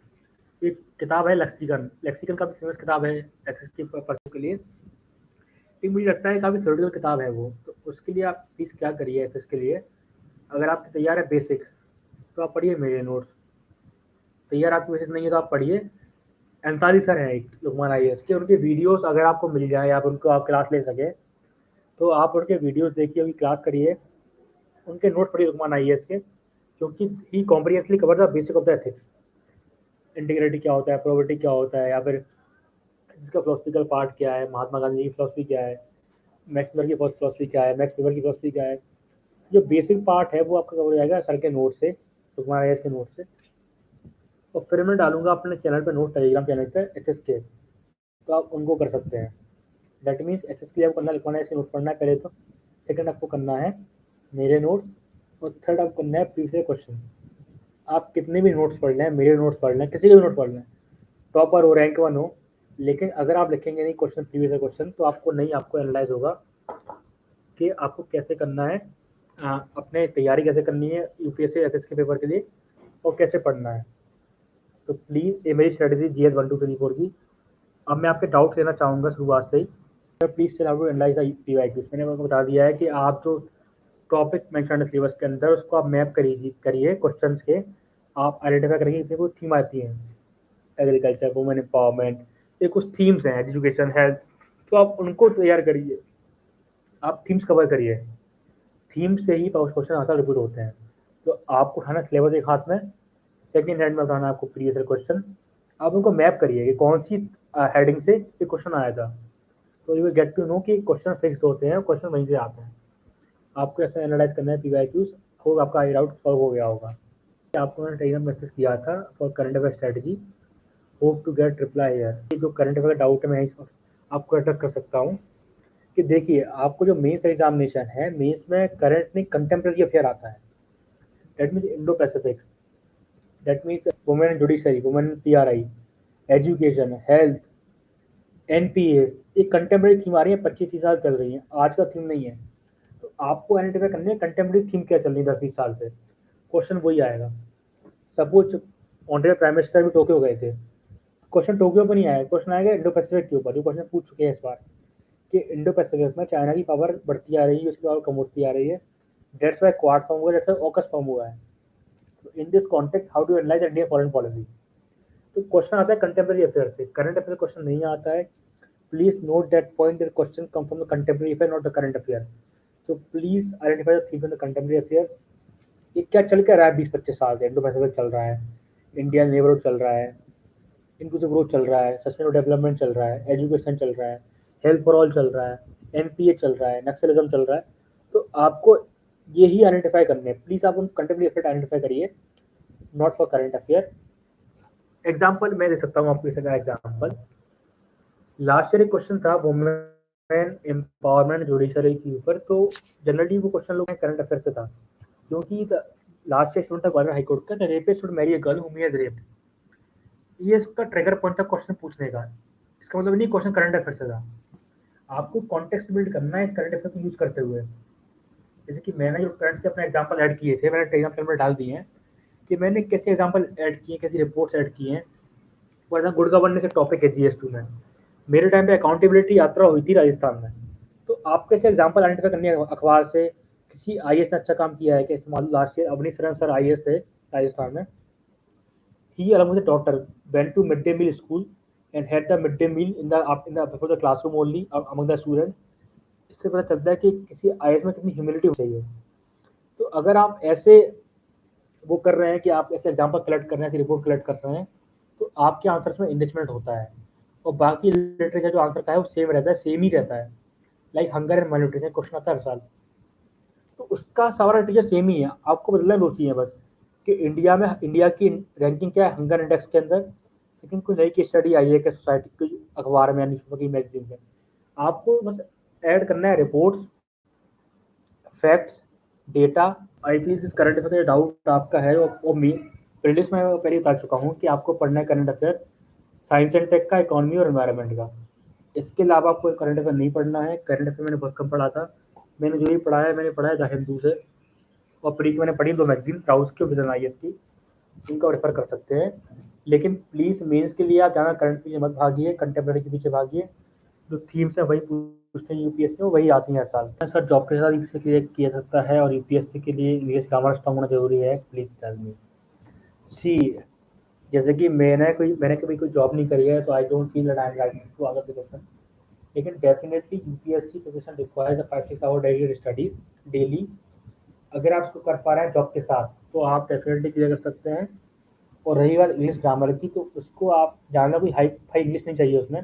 एक किताब है लेक्सिकन, लेक्सिकन काफ़ी फेमस किताब है एक्सेस के पर्पज के लिए। लेकिन मुझे लगता है काफ़ी थ्योरेटिकल किताब है वो। तो उसके लिए आप प्लीज़ क्या करिए एक्सेस के लिए, अगर आपके तैयार है बेसिक्स तो आप पढ़िए मेरे नोट्स। तैयार आपकी बेसिक्स नहीं है तो आप पढ़िए। अंसारी सर हैं एक लुकमान IAS के, उनके वीडियोस अगर आपको मिल जाए, आप उनको आप क्लास ले सके, तो आप उनके वीडियोस देखिए, उनकी क्लास करिए, उनके नोट पढ़िए लुकमान IAS के, क्योंकि he comprehensively cover the basic of the ethics. Integrity क्या होता है, प्रोबेबिलिटी क्या होता है, या फिर इसका फिलोसफिकल पार्ट क्या है, महात्मा गांधी की फिलोसफी क्या है, मैक्स वेबर की फिलोसफी क्या है, मैक्स वेबर की फिलोसफी क्या है। जो बेसिक पार्ट है वो आपका कवर हो जाएगा सर के नोट से, लुकमान IAS के नोट से। और फिर मैं डालूंगा अपने चैनल पे नोट, टेलीग्राम चैनल पे एचएस के, तो आप उनको कर सकते हैं। दैट मीन्स एचएस के लिए आपको करना, लिखवाना है, इसके नोट पढ़ना है पहले तो। सेकंड आपको करना है मेरे नोट्स, और थर्ड आपको करना है प्रीवियस क्वेश्चन। आप कितने भी नोट्स पढ़ लें, मेरे नोट्स पढ़ लें, किसी के भी नोट पढ़ लें, टॉपर हो, रैंक 1 हो, लेकिन अगर आप लिखेंगे नहीं क्वेश्चन, प्रीवियस क्वेश्चन, तो आपको नहीं, आपको एनालाइज होगा कि आपको कैसे करना है, अपने तैयारी कैसे करनी है यूपीएससी एचएस के पेपर के लिए, और कैसे पढ़ना है। तो प्लीज़ ये मेरी स्ट्रेटेजी GS 1 2 3 4 की। अब मैं आपके डाउट लेना चाहूँगा शुरुआत से ही। Please tell how to analyse the PYQs। मैंने आपको बता दिया है कि आप जो टॉपिक मेंशन है सिलेबस के अंदर, उसको आप मैप करिए क्वेश्चंस के। आप आइडेंटिफाई करेंगे इसमें कुछ थीम आती है, एग्रीकल्चर, वुमेन एम्पावरमेंट, ये कुछ थीम्स हैं, एजुकेशन, हेल्थ, तो आप उनको तैयार करिए, आप थीम्स कवर करिए। थीम से ही क्वेश्चन आंसर रिपीट होते हैं। तो आपको उठाना सिलेबस एक हाथ में, सेकंड हैंड में उठाना आपको प्रीवियस ईयर क्वेश्चन। आप उनको मैप करिए कि कौन सी हेडिंग से ये क्वेश्चन आया था, तो you will get to know कि क्वेश्चन फिक्स्ड होते हैं, क्वेश्चन वहीं से आते हैं। आपको ऐसा एनालाइज करना है पीवाईक्यूज, होप आपका आई डाउट सॉल्व हो गया होगा। आपको मैंने टेलीग्राम मैसेज किया था for current affair strategy, hope to get reply here. ये जो करंट अफेयर डाउट है मैं आपको एड्रेस कर सकता हूँ कि देखिए, आपको जो मेंस एग्जामिनेशन है, मेंस में करंट नहीं कंटेम्प्रेरी अफेयर आता है। That means Indo Pacific, that means women in judiciary, women in PRI, education, health, NPA. ये कंटेम्प्रेरी थीम आ रही है, 25-30 साल चल रही है, आज का थीम नहीं है। तो आपको आइडेंटिफाई करनी है कंटेम्प्रेरी थीम क्या चल रही है 10-20 साल से, क्वेश्चन वही आएगा। सपोज ऑनरेबल प्राइम मिनिस्टर भी टोक्यो गए थे, क्वेश्चन टोक्यो पर नहीं आया, क्वेश्चन आएगा इंडो पैसिफिक के ऊपर, जो क्वेश्चन पूछ चुके हैं इस बार कि इंडो पैसिफिक में चाइना की पावर बढ़ती आ रही है, उसकी पावर कम होती आ रही है, दैट्स वाई क्वाड फॉर्म हुआ, दैट्स वाई ऑकस फॉर्म हुआ है। In this context how do analyse Indian foreign policy. तो क्वेश्चन आता है कंटेम्प्रेरी अफेयर से, करंट अफेयर क्वेश्चन नहीं आता है। Please note that point, that question come from the contemporary affair, not the current affair. तो please identify the theme in the contemporary affair. ये क्या चल क्या रहा है 20-25 साल से, इंडो पैसिफिक चल रहा है, इंडियन नेबरहुड चल रहा है, इंक्लूसिव ग्रोथ चल रहा है, सस्टेनेबल डेवलपमेंट चल रहा है, एजुकेशन चल रहा है, हेल्थ फॉर ऑल चल रहा है, एनपीए चल रहा है, नक्सलिज्म चल रहा है। तो आपको यही आइडेंटिफाई करने हैं। प्लीज आप उन कंटेम्प्रेरी अफेयर आइडेंटिफाई करिए, not for current affair. Example मैं दे सकता हूँ आपको, इसका एग्जाम्पल लास्ट ईयर एक क्वेश्चन था वुमेन एम्पावरमेंट जुडिशरी के ऊपर। तो जनरली वो क्वेश्चन लोग करंट अफेयर से था, क्योंकि लास्ट ईयर स्टूडेंट था ग्वालियर हाईकोर्ट का, the rapist should marry a girl whom he has raped। ये इसका ट्रिगर पॉइंट था क्वेश्चन पूछने का। इसका मतलब नहीं क्वेश्चन करंट अफेयर से था। आपको कॉन्टेक्स्ट बिल्ड करना है इस करंट अफेयर को यूज करते हुए। जैसे कि मैंने जो करंट से अपने एग्जाम्पल ऐड किए थे, मैंने टेलीग्राम चैनल में डाल दिए हैं कि मैंने कैसे एग्जाम्पल ऐड किए, कैसी रिपोर्ट्स ऐड की हैं। फॉर एग्जाम्पल गुड गवर्नेंस एक टॉपिक है जीएस2 में, मेरे टाइम पे अकाउंटेबिलिटी यात्रा हुई थी राजस्थान में। तो आप कैसे एग्जाम्पल आइडेंटिफाई करनी है अखबार से, किसी आईएएस ने अच्छा काम किया है, कैसे मान लो last year Avani Saran sir IAS थे राजस्थान में। He along with the daughter went to midday meal school and had the midday meal in the before the classroom only among the students। इससे पता चलता है कि किसी आईएएस में कितनी ह्यूमिलिटी होनी चाहिए। तो अगर आप ऐसे वो कर रहे हैं कि आप ऐसे एग्जाम्पल कलेक्ट कर रहे हैं, ऐसी रिपोर्ट कलेक्ट कर रहे हैं, तो आपके आंसर्स में इंरिचमेंट होता है। और बाकी लिटरेचर जो आंसर का है वो सेम रहता है, सेम ही रहता है। Like hunger and malnutrition question आता है हर साल, तो उसका सारा टीचर सेम ही है। आपको बदलना दो चीज़ें बस, कि इंडिया की रैंकिंग क्या है हंगर इंडेक्स के अंदर, लेकिन कोई नई की स्टडी आई है कि सोसाइटी की अखबार में, न्यूज़पेपर की, मैगजीन में। आपको बस ऐड करना है reports, facts, data. I feel this current affair doubt आपका है, और मी प्रीलिस्ट में पहले बता चुका हूँ कि आपको पढ़ना है current affair science and tech का, इकोनॉमी और एनवायरनमेंट का। इसके अलावा आपको करंट अफेयर नहीं पढ़ना है। करंट अफेयर मैंने बहुत कम पढ़ा था। मैंने जो भी पढ़ा है, मैंने पढ़ा है द हिंदू से, और प्री की मैंने पढ़ी 2 मैगजीन, प्राउस की और विजन आईएएस की, इनको रेफर कर सकते हैं। लेकिन प्लीज़ मेंस के लिए आप ज़्यादा करंट के पीछे मत भागिए, कंटेम्प्रेरी के पीछे भागिए। जो थीम्स है वही पूछते हैं यूपीएससी में, वही आती हैं हर साल। सर जॉब के साथ यूपीएससी क्लियर किया सकता है और यूपीएससी के लिए इंग्लिश ग्रामर स्ट्रांग होना जरूरी है, प्लीज़ टेल मी। सी, जैसे कि मैंने कभी कोई जॉब नहीं करी है, तो I don't feel that I am right to answer the question. लेकिन definitely UPSC preparation requires a 5-6 hour daily studies daily. अगर आप इसको कर पा रहे हैं जॉब के साथ, तो आप डेफिनेटली क्लियर कर सकते हैं। और रही बात इंग्लिश ग्रामर की, तो उसको आप जानना, कोई हाई फाई इंग्लिश नहीं चाहिए उसमें।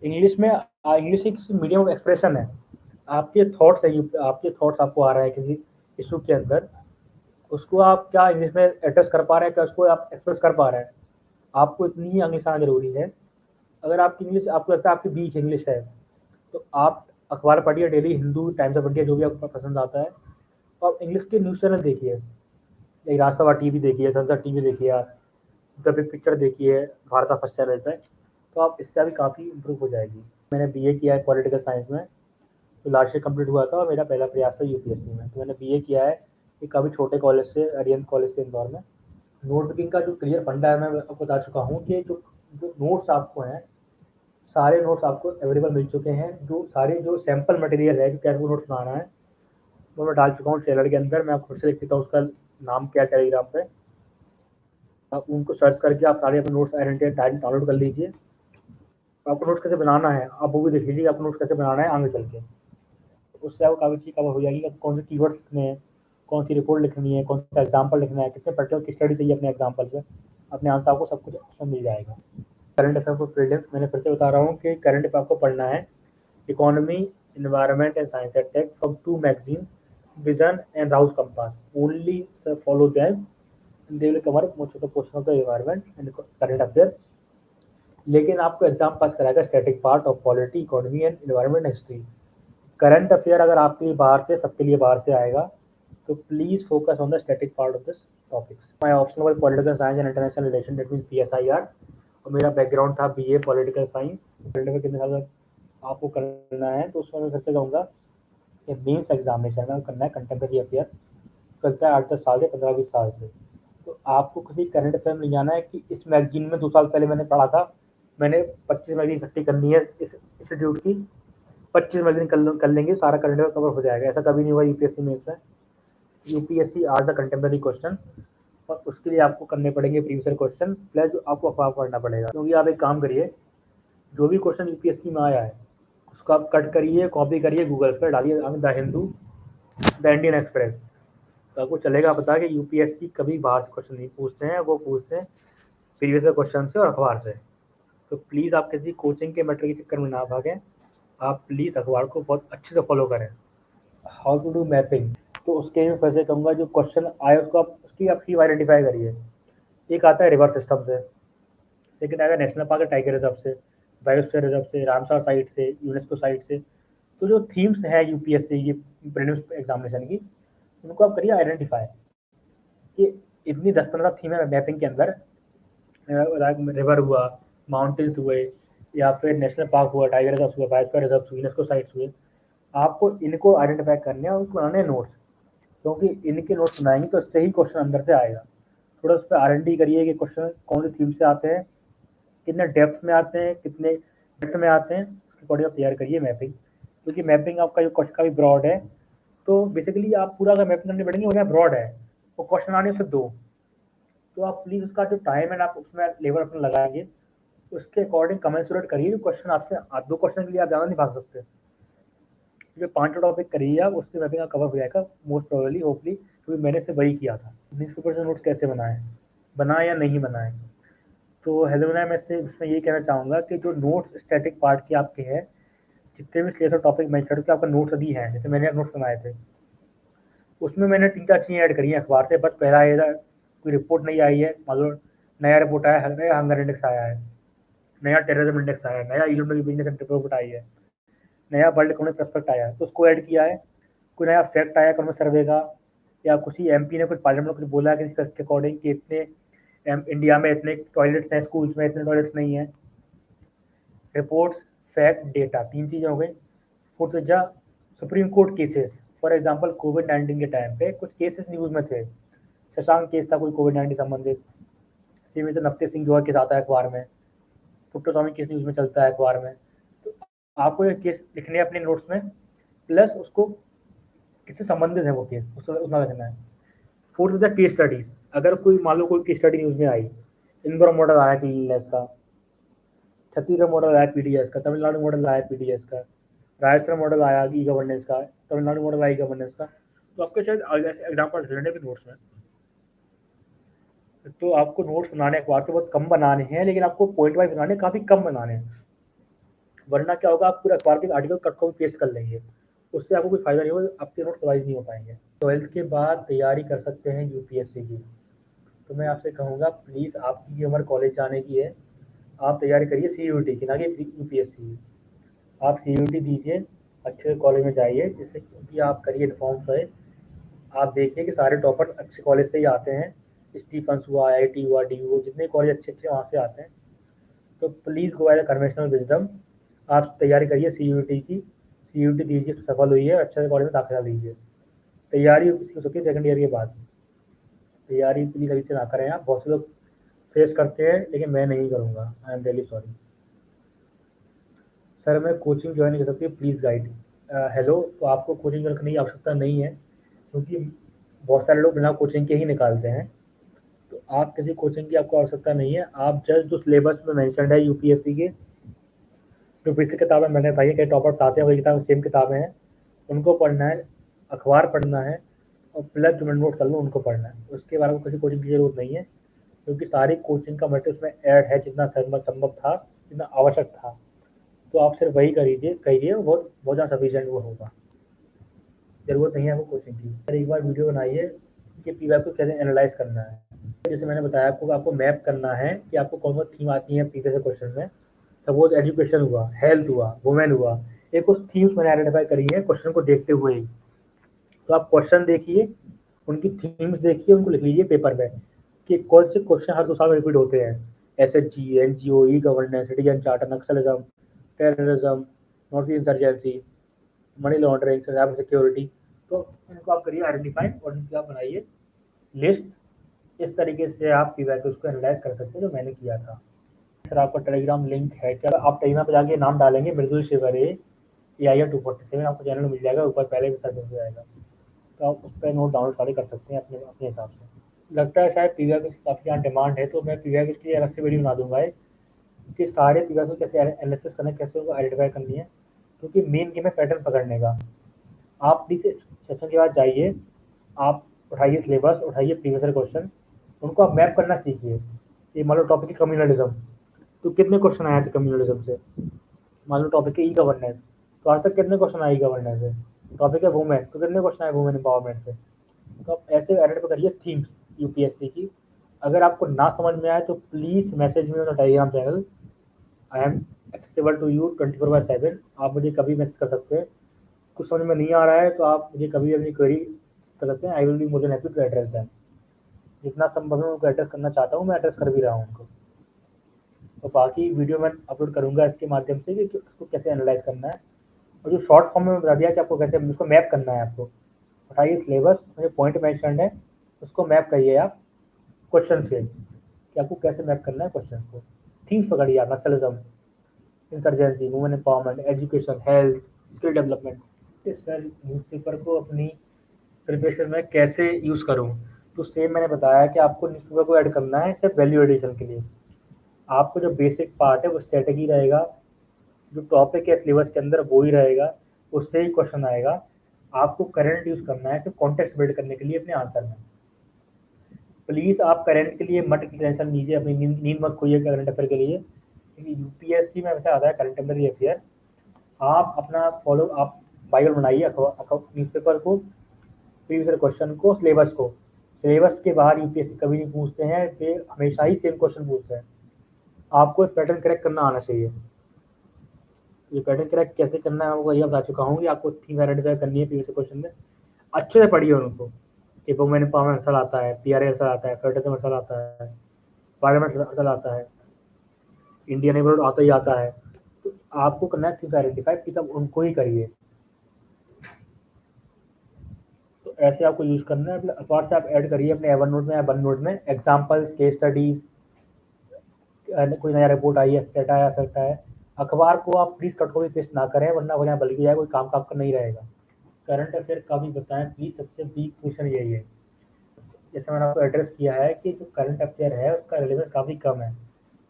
इंग्लिश में इंग्लिश एक मीडियम ऑफ एक्सप्रेशन है। आपके थॉट्स है, आपके थॉट्स आपको आ रहे हैं किसी इशू के अंदर, उसको आप क्या इंग्लिश में एड्रेस कर पा रहे हैं, क्या उसको आप एक्सप्रेस कर पा रहे हैं। आपको इतनी ही इंग्लिश आना जरूरी है। अगर आपकी इंग्लिश, आपको लगता है आपकी वीक इंग्लिश है, तो आप अखबार पढ़िए daily, Hindu, times of India, जो भी आपको पसंद आता है। तो आप इंग्लिश के न्यूज़ चैनल देखिए, लाइक राजसभा टीवी देखिए, संसद टीवी देखिए, द बिग पिक्चर देखिए भारत फर्स्ट चैनल पे। तो आप इससे भी काफ़ी इम्प्रूव हो जाएगी। मैंने बीए किया है पॉलिटिकल साइंस में, तो लास्ट ईयर कंप्लीट हुआ था और मेरा पहला प्रयास था यूपीएससी में। तो मैंने बीए किया है एक काफ़ी छोटे कॉलेज से, अरिहंत कॉलेज से इंदौर में। नोट बुकिंग का जो क्लियर फंडा है, मैं आपको बता चुका हूँ कि जो जो नोट्स आपको हैं, सारे नोट्स आपको अवेलेबल मिल चुके हैं। जो सैम्पल मटेरियल है कि कैसे वो नोट्स बनाना है, वो मैं डाल चुका हूँ ट्रेलर के अंदर। मैं आपको खुद से लिख देता हूँ उसका नाम क्या है टेलीग्राम पे। आप उनको सर्च करके आप सारे अपने नोट्स डाउनलोड कर लीजिए। आपको नोट्स कैसे बनाना है, आप वो भी देख लीजिए, आपको नोट्स कैसे बनाना है आगे चल के। उससे आपको काफ़ी चीज़ कवर हो जाएगी कि कौन से कीवर्ड्स लिखने हैं, कौन सी रिपोर्ट लिखनी है, कौन सा एग्जाम्पल लिखना है, कितने पर्टिकुलर की स्टडी चाहिए अपने एग्जाम्पल पे, अपने आंसर आपको सब कुछ उसमें मिल जाएगा। करंट अफेयर फॉर प्रीलिम्स मैंने फिर से बता रहा हूँ कि करंट अफेयर आपको पढ़ना है economy, environment and science and tech from 2 magazine, vision and Rau's compass. Only follow them, they will cover most of the question of the environment and current affair. लेकिन आपको एग्जाम पास कराएगा static part of polity, economy and environment, history. Current affair अगर आपके लिए बाहर से, सबके लिए बाहर से आएगा, तो please focus on the static part of this topics. My option were political science and international relation, that means PSIR, और मेरा बैकग्राउंड था BA political science. Current affair कितने साल आपको करना है, तो उसमें मैं फिर से कहूँगा कि मेंस एग्जामिनेशन में करना है कंटेम्प्रेरी अफेयर, करता है 8-10 साल से, 15-20 साल से। तो आपको किसी करंट अफेयर में जाना है कि इस मैगजीन में 2 साल पहले मैंने पढ़ा था, मैंने 25 मैगजीन इकट्ठी करनी है इस इंस्टीट्यूट की, 25 मैगजीन कर लेंगे, सारा करंट अफेयर कवर हो जाएगा। ऐसा कभी नहीं हुआ यूपीएससी में। इसमें यूपीएससी आज द कंटेम्प्रेरी क्वेश्चन, और उसके लिए आपको करने पड़ेंगे प्रीवियस क्वेश्चन प्लस जो आपको अफवाह पढ़ना पड़ेगा। क्योंकि आप एक काम करिए, जो भी क्वेश्चन यूपीएससी में आया है उसको आप कट करिए, कॉपी करिए, गूगल पर डालिए the Hindu, the Indian express, तो आपको चलेगा पता कि यूपीएससी कभी बाहर से क्वेश्चन नहीं पूछते हैं, वो पूछते हैं प्रीवियस क्वेश्चन से और अखबार से। तो प्लीज़ आप किसी कोचिंग के मेथड के चक्कर में ना भागें, आप प्लीज़ अखबार को बहुत अच्छे से फॉलो करें। हाउ टू डू मैपिंग, तो उसके में फैसे कहूँगा जो क्वेश्चन आए उसको आप उसकी आप थीम आइडेंटिफाई करिए। एक आता है रिवर सिस्टम से, सेकंड आएगा नेशनल पार्क टाइगर रिजर्व से, बायोस्फीयर रिजर्व से, रामसर साइट से, यूनेस्को साइट से। तो जो थीम्स है यूपीएससी की प्रीलिम्स एग्जामिनेशन की, उनको आप करिए आइडेंटिफाई कि इतनी 10-15 थीम है मैपिंग के अंदर, रिवर हुआ, माउंटेन्स हुए, या फिर नेशनल पार्क हुआ, टाइगर रिजर्व हुआ, बायोस्फीयर रिजर्व हुई, यूनेस्को साइट्स हुए। आपको इनको आइडेंटिफाई करने हैं और उनको बनाने नोट्स, क्योंकि इनके नोट्स बनाएंगे तो सही क्वेश्चन अंदर से आएगा। थोड़ा उस पर R&D करिए कि क्वेश्चन कौन सी थीम से आते हैं, कितने डेप्थ में आते हैं, कितने डेप्थ में आते हैं, उसके अकॉर्डिंग आप तैयार करिए मैपिंग। क्योंकि मैपिंग आपका जो क्वेश्चन का भी ब्रॉड है, तो बेसिकली आप पूरा अगर मैपिंग करने बैठेंगे वो ब्रॉड है, वो क्वेश्चन आने से 2, तो आप प्लीज़ उसका जो टाइम है आप उसमें लेबर अपना लगाएंगे, उसके अकॉर्डिंग कमेंसुरेट करिए। जो क्वेश्चन आपसे 2 क्वेश्चन के लिए आप ज़्यादा नहीं भाग सकते, जो 5 टॉपिक करिए आप, उससे मैपिंग का कवर हो जाएगा मोस्ट प्रोबेबली, होपली, क्योंकि मैंने से वही किया था। न्यूज़पेपर से नोट्स कैसे बनाएं या नहीं बनाएं, तो हेलो मैम, मैं इसमें यही कहना चाहूँगा कि जो नोट्स स्टैटिक पार्ट के आपके हैं, जितने भी सिलेक्टेड टॉपिक मैं के आपका नोट्स अभी हैं, जैसे मैंने नोट्स बनाए थे, उसमें मैंने 3-4 चीज़ें ऐड करी हैं अखबार से। बस पहला ये था, कोई रिपोर्ट नहीं आई है, मान लो नया रिपोर्ट आया है, नया हंगर इंडेक्स आया है, नया टेररिज्म इंडेक्स आया है, नया इकोनॉमिक बिजनेस रिपोर्ट आई है, नया वर्ल्ड इकोनॉमिक प्रोस्पेक्ट आया है, तो उसको ऐड किया है। कोई नया फैक्ट आया इकोनॉमिक सर्वे का, या किसी एमपी ने कुछ पार्लियामेंट में कुछ बोला है कि इसके अकॉर्डिंग कि इतने इंडिया में इतने टॉयलेट्स हैं, स्कूल्स में इतने टॉयलेट्स नहीं हैं। रिपोर्ट्स, फैक्ट, डेटा, 3 चीज़ें हो गई। फोर्थ जा supreme court cases, for example कोविड-19 के टाइम पे कुछ केसेस न्यूज़ में थे। शशांक केस था कोई कोविड-19 संबंधित, सीवी तो नवतेज सिंह जोहर केस आता है अखबार में, पुट्टस्वामी केस न्यूज़ में चलता है अखबार में। तो आपको ये केस लिखने हैं अपने नोट्स में, प्लस उसको किससे संबंधित है वो केस, उसको उतना लिखना है। फोर्थ द केस स्टडीज, अगर कोई मान लो कोई केस स्टडी न्यूज़ में आई, इंदौर मॉडल आया क्लीनलीनेस का, छत्तीसगढ़ मॉडल आया पीडीएस का, तमिलनाडु मॉडल आया पीडीएस का, राजस्थान मॉडल आया ई गवर्नेंस का, तमिलनाडु मॉडल आया ई गवर्नेंस का, तो आपके शायद एग्जाम्पल रहने के नोट्स में। तो आपको नोट्स बनाने अखबार से बहुत कम बनाने हैं, लेकिन आपको पॉइंट वाइज बनाने काफ़ी कम बनाने हैं, वरना क्या होगा, आप पूरे अखबार के आर्टिकल कट कॉपी पेस्ट कर लेंगे, उससे आपको कोई फायदा नहीं होगा, आपके नोट्स रिवाइज नहीं हो पाएंगे। 12th के बाद तैयारी कर सकते हैं यूपीएससी की, तो मैं आपसे कहूँगा प्लीज़, आपकी उम्र कॉलेज जाने की है, आप तैयारी करिए CUET की, ना कि यूपीएससी की। आप CUET दीजिए, अच्छे कॉलेज में जाइए, जिससे क्योंकि आप करिए इन्फॉर्म चॉइस। आप देखिए कि सारे टॉपर अच्छे कॉलेज से ही आते हैं, स्टीफंस हुआ, IIT हुआ, DU हुआ, जितने कॉलेज अच्छे अच्छे वहाँ से आते हैं। तो please go by the conventional wisdom, आप तैयारी करिए CUET की, CUET दीजिए, सफल हुई है, अच्छे कॉलेज में दाखिला लीजिए। तैयारी हो सकती है सेकंड ईयर के बाद, तैयारी प्लीज़ अभी से ना करें आप। बहुत से लोग फेस करते हैं, लेकिन मैं नहीं करूँगा, I am really sorry. Sir मैं कोचिंग ज्वाइन नहीं कर सकती, प्लीज़ गाइड। हेलो, तो आपको कोचिंग ज्वाइन करने की आवश्यकता नहीं है, क्योंकि बहुत सारे लोग बिना कोचिंग के ही निकालते हैं। तो आप किसी कोचिंग की आपको आवश्यकता नहीं है, आप जस्ट जो सिलेबस में मेंशन्ड है यूपीएससी के, जो बेसिक किताबें मैंने बताई है, कई टॉपर्स आते हैं वही किताबें सेम किताबें हैं, उनको पढ़ना है, अखबार पढ़ना है और प्लस जो मैंने नोट कर लूँ उनको पढ़ना है। उसके बारे में किसी कोचिंग की ज़रूरत नहीं है, क्योंकि सारी कोचिंग का मटेरियल उसमें ऐड है, जितना संभव था, जितना आवश्यक था। तो आप सिर्फ वही करिए, बहुत बहुत ज़्यादा सफिशिएंट वो होगा। ज़रूरत नहीं है आपको कोचिंग की। फिर एक बार वीडियो बनाइए कि पीवाई को कैसे एनालाइज करना है। जैसे मैंने बताया आपको मैप करना है कि आपको कौन कौन थीम आती है प्रीवियस क्वेश्चन में। सपोज एजुकेशन हुआ, हेल्थ हुआ, वुमेन हुआ, एक कुछ थीम्स मैंने आइडेंटिफाई करी है क्वेश्चन को देखते हुए ही। तो आप क्वेश्चन देखिए, उनकी थीम्स देखिए, उनको लिख लीजिए पेपर में कि कौन से क्वेश्चन हर 2 साल में रिपीट होते हैं। SHG, NGO, e governance, citizen charter, Naxalism, terrorism, north east insurgency, money laundering, cyber security. तो इनको आप करिए आइडेंटिफाई और इनकी आप बनाइए लिस्ट। इस तरीके से आप पीवाईक्यूज को एनालाइज कर सकते हैं, जो मैंने किया था। सर आपका टेलीग्राम लिंक है क्या? आप टेलीग्राम पे जाके नाम डालेंगे मृदुल शिवरे AIR 247, आपको चैनल मिल जाएगा, ऊपर पहले भी सर्च हो जाएगा। तो आप उस पर नोट डाउनलोड सारे कर सकते हैं अपने अपने हिसाब से। लगता है शायद पीवाईक्यूज की काफ़ी यहाँ डिमांड है, तो मैं पीवाईक्यूज के लिए अलग से वीडियो बना दूंगा कि सारे पीवाईक्यूज कैसे एनालिसिस करना है, कैसे उनको आइडेंटिफाई करनी है, क्योंकि मेन गेम है पैटर्न पकड़ने का। आप प्लीज सेशन के बाद जाइए, आप उठाइए सिलेबस, उठाइए प्रीवियस क्वेश्चन, उनको आप मैप करना सीखिए। ये मान लो टॉपिक है कम्युनलिज्म, तो कितने क्वेश्चन आए थे कम्युनलिज्म से। मान लो टॉपिक है ई गवर्नेंस, तो आज तक कितने क्वेश्चन आए ई गवर्नेंस से। टॉपिक है वुमेन, तो कितने क्वेश्चन आए वुमेन एम्पावरमेंट से। तो आप ऐसे आइडेंटिफाई करिए थीम्स यूपीएससी की। अगर आपको ना समझ में आए तो प्लीज़ मैसेज में Telegram channel, I am accessible to you 24/7। आप मुझे कभी मैसेज कर सकते हैं। कुछ समझ में नहीं आ रहा है तो आप मुझे कभी अपनी क्वेरी कर सकते हैं। I will be more than happy to address them. जितना संभव है उनको एड्रेस करना चाहता हूँ, मैं एड्रेस कर भी रहा हूँ उनको। तो बाकी वीडियो मैं अपलोड करूँगा इसके माध्यम से कि उसको कैसे एनालाइज करना है। और जो शॉर्ट फॉर्म में बता दिया कि आपको कैसे उसको मैप करना है। आपको उठाइए सिलेबस, मुझे पॉइंट मैंशन है, उसको मैप करिए आप क्वेश्चन से कि आपको कैसे मैप करना है क्वेश्चन को। थीम्स पकड़िए आप, Naxalism, insurgency, women empowerment, education, health, skill development. Sir newspaper को अपनी प्रिपरेशन में कैसे यूज़ करूँ? तो सेम मैंने बताया कि आपको न्यूज़पेपर को ऐड करना है सिर्फ वैल्यू एडिशन के लिए। आपको जो बेसिक पार्ट है वो स्ट्रेटेजी रहेगा, जो टॉपिक है सिलेबस के अंदर वो ही रहेगा, उससे ही क्वेश्चन आएगा। आपको करंट यूज़ करना है सिर्फ कॉन्टेक्स्ट बिल्ड करने के लिए अपने आंसर में। प्लीज़ आप करंट के लिए मत टेंशन लीजिए, अपनी नींद मत खोइए करंट अफेयर के लिए, क्योंकि यूपीएससी में वैसे आता है करंट अफेयर। आप अपना फॉलो, आप बाइबल बनाइए न्यूज़पेपर को, प्रीवियस क्वेश्चन को, सिलेबस को। सिलेबस के बाहर यूपीएससी कभी नहीं पूछते हैं, वे हमेशा ही सेम क्वेश्चन पूछते हैं। आपको पैटर्न करेक्ट करना आना चाहिए। ये पैटर्न करेक्ट कैसे करना है आपको ये बता चुका हूँ कि आपको थीम आइडेंटिफाई करनी है प्रीवियस क्वेश्चन में। अच्छे से पढ़िए उनको कि वुमेन एम्पावरमेंट मसल आता है, पीआरए मसल आता है, फेडरलिज्म मसल आता है, पार्लियामेंट मसल आता है, इंडिया नेबरहुड आता ही आता है। तो आपको करना है थीम्स आइडेंटिफाई, प्लीज आप उनको ही करिए। तो ऐसे आपको यूज़ करना है। अखबार से आप ऐड करिए अपने एवन नोट में या वन नोट में एग्जाम्पल्स, केस स्टडीज, कोई नया रिपोर्ट आई है, सेट आया, फैक्ट आया। अखबार को आप प्लीज़ कट कॉपी पेस्ट ना करें, वरना वो यहाँ बल्कि जाए, कोई काम का आपका नहीं रहेगा। करंट अफेयर का भी बताएं प्लीज़, सबसे वीक क्वेश्चन यही है। जैसे मैंने आपको एड्रेस किया है कि जो करंट अफेयर है उसका रिलेवेंस काफ़ी कम है।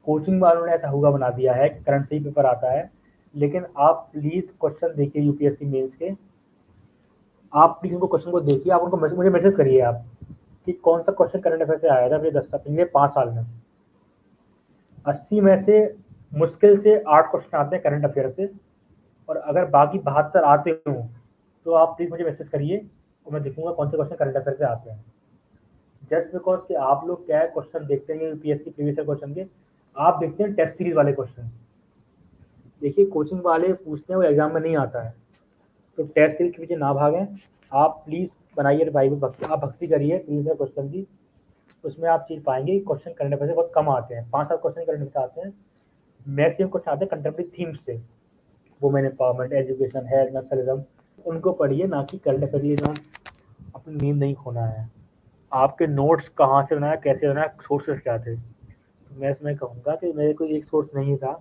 कोचिंग वालों ने ऐसा हुआ बना दिया है कि करंट से ही पेपर आता है, लेकिन आप प्लीज़ क्वेश्चन देखिए यूपीएससी मेंस के। आप प्लीज़ उनको क्वेश्चन को देखिए, आप उनको मुझे मैसेज करिए आप कि कौन सा क्वेश्चन करंट अफेयर से आया था पिछले 10 साल, पिछले 5 साल में। 80 में से मुश्किल से 8 क्वेश्चन आते हैं करंट अफेयर से, और अगर बाकी 72 आते हों तो आप प्लीज़ मुझे मैसेज करिए और मैं देखूंगा कौन से क्वेश्चन करंट अफेयर से आते हैं। जस्ट बिकॉज कि आप लोग क्या है क्वेश्चन देखते हैं यूपीएससी प्रीवियस क्वेश्चन के, आप देखते हैं टेस्ट सीरीज वाले क्वेश्चन। देखिए कोचिंग वाले पूछते हैं वो एग्जाम में नहीं आता है, तो टेस्ट सीरीज के पीछे ना भागें। आप प्लीज़ बनाइए बाइबल भक्ति, आप भक्ति करिए प्रीवियस क्वेश्चन की। उसमें आप चीज़ पाएंगे कि क्वेश्चन करंट अफेयर से बहुत कम आते हैं, 5-7 क्वेश्चन करंट अफेयर से आते हैं। मैक्सिमम क्वेश्चन आते हैं कंटेम्प्रेरी थीम्स से, women empowerment, education, health, Naxalism. उनको पढ़िए, ना कि करंट अफेयर के लिए अपनी नींद नहीं खोना है। आपके नोट्स कहाँ से बनाया, कैसे बनाया, सोर्सेस क्या थे। तो मैं इसमें कहूँगा कि मेरे को एक सोर्स नहीं था।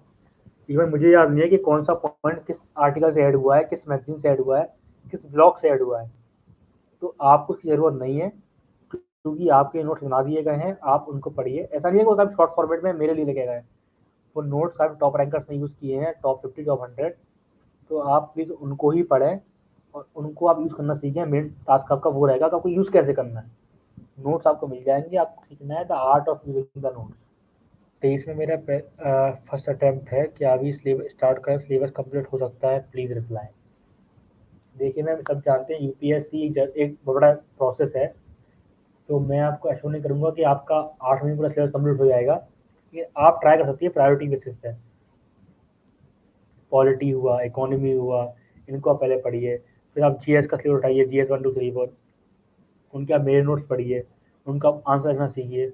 इवन मुझे याद नहीं है कि कौन सा पॉइंट किस आर्टिकल से ऐड हुआ है, किस मैगजीन से ऐड हुआ है, किस ब्लॉग से ऐड हुआ है। तो आपको उसकी ज़रूरत नहीं है, क्योंकि आपके नोट्स बना दिए गए हैं, आप उनको पढ़िए। ऐसा नहीं है कि वो शॉर्ट फॉर्मेट में मेरे लिए लिखे गए हैं। वो नोट्स काफ़ी टॉप रैंकर्स ने यूज़ किए हैं, टॉप 50, टॉप 100। तो आप प्लीज़ उनको ही पढ़ें और उनको आप यूज़ करना सीखें। मेन टास्क आपका वो रहेगा कि आपको यूज़ कैसे करना है। नोट्स आपको मिल जाएंगे, आपको सीखना है the art of using the notes. 23 में मेरा फर्स्ट अटैम्प्ट है। क्या अभी सिलेबस स्टार्ट करें? सिलेबस कंप्लीट हो सकता है, प्लीज़ रिप्लाई। देखिए मैम, सब जानते हैं यूपीएससी एक बड़ा प्रोसेस है, तो मैं आपको एश्योर नहीं करूँगा कि आपका 8 महीने पूरा सिलेबस कंप्लीट हो जाएगा। ये आप ट्राई कर सकती है प्रायोरिटी बेसिस पे। पॉलिटी हुआ, इकोनॉमी हुआ, इनको आप पहले पढ़िए। फिर आप जीएस का सिलेबस उठाइए, जीएस 1 2 3 4, उनके आप मेरे नोट्स पढ़िए, उनका आंसर लिखना सीखिए।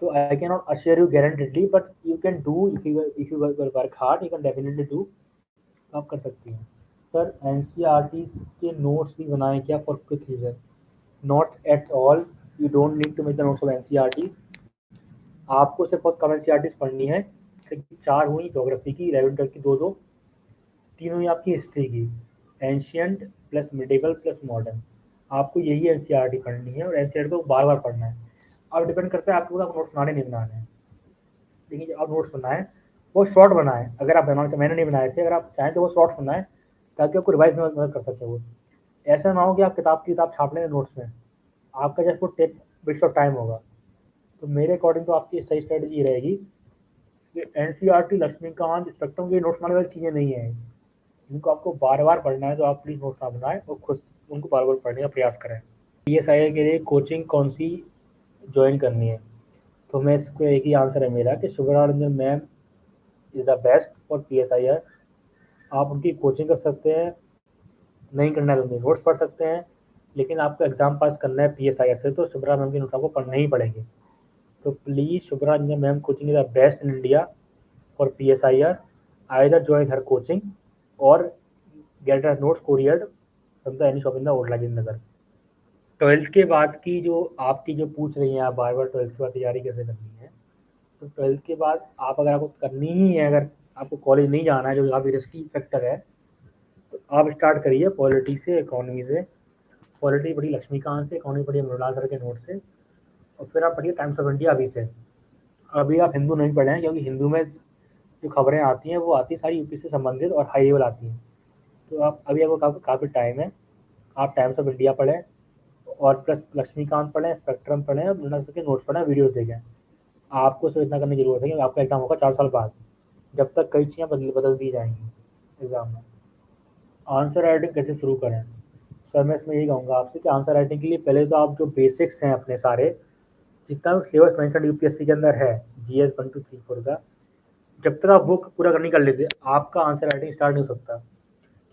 तो I can not assure you guaranteedly, but you can do, if you work hard you can definitely do. आप कर सकती हैं। सर एनसीईआरटी के नोट्स भी बनाएं क्या for quick reason? Not at all, you don't need to make the notes of NCERT. आपको सिर्फ बहुत कम एनसीईआरटी पढ़नी है। 4 हुई ज्योग्राफी की, 11 की 2 2, 3 हुई आपकी हिस्ट्री की, ancient plus medieval plus modern. आपको यही एनसीईआरटी पढ़नी है और एनसीईआरटी को बार बार पढ़ना है। अब डिपेंड करता है आपको नोट्स बनाने नहीं बनाने हैं। लेकिन जब आप नोट्स बनाएं वो शॉर्ट बनाएं। अगर आप बनाना, मैंने नहीं बनाए थे, अगर आप चाहें तो वो शॉर्ट बनाएं ताकि आपको रिवाइज में मदद कर सके वो। ऐसा ना हो कि आप किताब की किताब छाप लेंगे नोट्स में, आपका जस्ट वो टेक वेस्ट ऑफ टाइम होगा। तो मेरे अकॉर्डिंग तो आपकी सही स्ट्रेटजी रहेगी कि एनसीईआरटी, लक्ष्मीकांत, स्पेक्ट्रम की नोट्स बनाने वाली चीज़ें नहीं है। इनको आपको बार बार पढ़ना है, तो आप प्लीज़ नोट्स ना बनाएं और खुद उनको बार बार पढ़ने का प्रयास करें। पीएसआई के लिए कोचिंग कौन सी ज्वाइन करनी है? तो मैं इसको एक ही आंसर है मेरा कि Shubhra Ranjan ma'am is the best for PSIR. आप उनकी कोचिंग कर सकते हैं, नहीं करना है तो उनके नोट्स पढ़ सकते हैं। लेकिन आपको एग्ज़ाम पास करना है पीएसआईआर से, तो शुभरा मैम के नोट्स आपको पढ़ने ही पड़ेंगे। तो please Shubhra Ranjan ma'am coaching is the best in India for PSIR. Either join her coaching or get her notes couriered from the any shop in the old Rajendra Nagar. 12th के बाद की जो आपकी जो पूछ रही हैं आप बार बार, 12th के बाद तैयारी कैसे करनी है? तो 12th के बाद आप, अगर आपको करनी ही है, अगर आपको कॉलेज नहीं जाना है जो काफ़ी रिस्की फैक्टर है, तो आप स्टार्ट करिए पॉलिटी से, इकोनॉमी से। पॉलिटी पढ़िए लक्ष्मीकांत से, इकोनॉमी पढ़िए मृणाल सर के नोट से, और फिर आप पढ़िए टाइम्स ऑफ इंडिया अभी से। अभी आप हिंदू नहीं पढ़े हैं, क्योंकि हिंदू में जो खबरें आती हैं वो आती है सारी यूपी से संबंधित और हाई लेवल आती हैं। तो आप अभी आपको काफ़ी टाइम है, आप टाइम्स ऑफ इंडिया पढ़ें और प्लस लक्ष्मीकांत पढ़ें, स्पेक्ट्रम पढ़ें और मृणाल सर के नोट्स पढ़ें, वीडियोस देखें। आपको सिर्फ इतना करने की जरूरत है कि आपका एग्जाम होगा 4 साल बाद, जब तक कई चीज़ें बदल दी जाएंगी एग्जाम में। आंसर राइटिंग कैसे शुरू करें? सर मैं इसमें यही कहूँगा आपसे कि आंसर राइटिंग के लिए पहले तो आप जो बेसिक्स हैं अपने सारे, जितना भी सिलेबस मेंशन यूपीएससी के अंदर है, जीएस 1 2 3 4 का, जब तक आप वो पूरा नहीं कर लेते, आपका आंसर राइटिंग स्टार्ट नहीं हो सकता।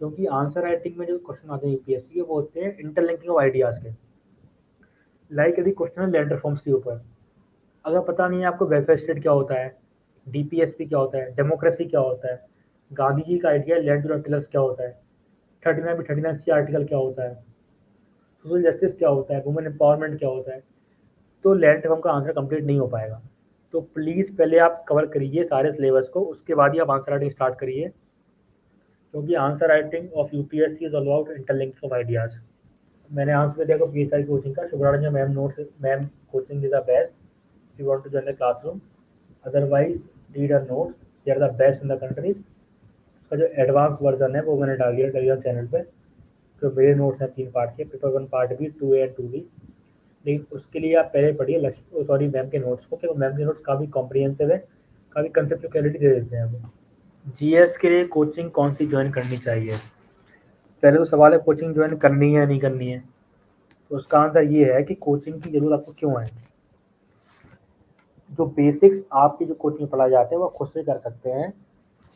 क्योंकि आंसर राइटिंग में जो क्वेश्चन आते हैं यूपीएससी के, वो होते हैं इंटरलिंकिंग ऑफ आइडियाज़ के। लाइक यदि क्वेश्चन है लैंड रिफॉर्म्स के ऊपर, अगर पता नहीं है आपको वेलफेयर स्टेट क्या होता है, डीपीएसपी क्या होता है, डेमोक्रेसी क्या होता है, गांधी जी का आइडिया लैंड टू टिलर्स क्या होता है, 39 आर्टिकल क्या होता है, सोशल जस्टिस क्या होता है, वुमेन एम्पावरमेंट क्या होता है, तो लैंड रिफॉर्म का आंसर कंप्लीट नहीं हो पाएगा। तो प्लीज़ पहले आप कवर करिए सारे सिलेबस को, उसके बाद ही आप आंसर राइटिंग स्टार्ट करिए। क्योंकि answer writing of UPSC is all about interlinks of ideas. मैंने आंसर दिया पीएसआई कोचिंग का, Shubhraj ma'am notes, ma'am coaching is the best you want to join the classroom, otherwise read her notes, they are the best in the country. उसका जो advance version है वो मैंने डाल दिया टेलीग्राम चैनल पे। तो मेरे नोट्स हैं 3 पार्ट के, पेपर 1 पार्ट भी, 2A एंड 2B। लेकिन उसके लिए आप पहले पढ़िए मैम के नोट्स को, क्योंकि मैम के नोट्स काफ़ी कॉम्प्रिहेंसिव है, काफ़ी कंसेप्चुअलिटी दे देते हैं वो। जीएस के लिए कोचिंग कौन सी ज्वाइन करनी चाहिए? पहले तो सवाल है कोचिंग ज्वाइन करनी है या नहीं करनी है। तो उसका आंसर ये है कि कोचिंग की ज़रूरत आपको क्यों है। जो बेसिक्स आपकी जो कोचिंग में पढ़ाए जाते हैं वो खुद से कर सकते हैं।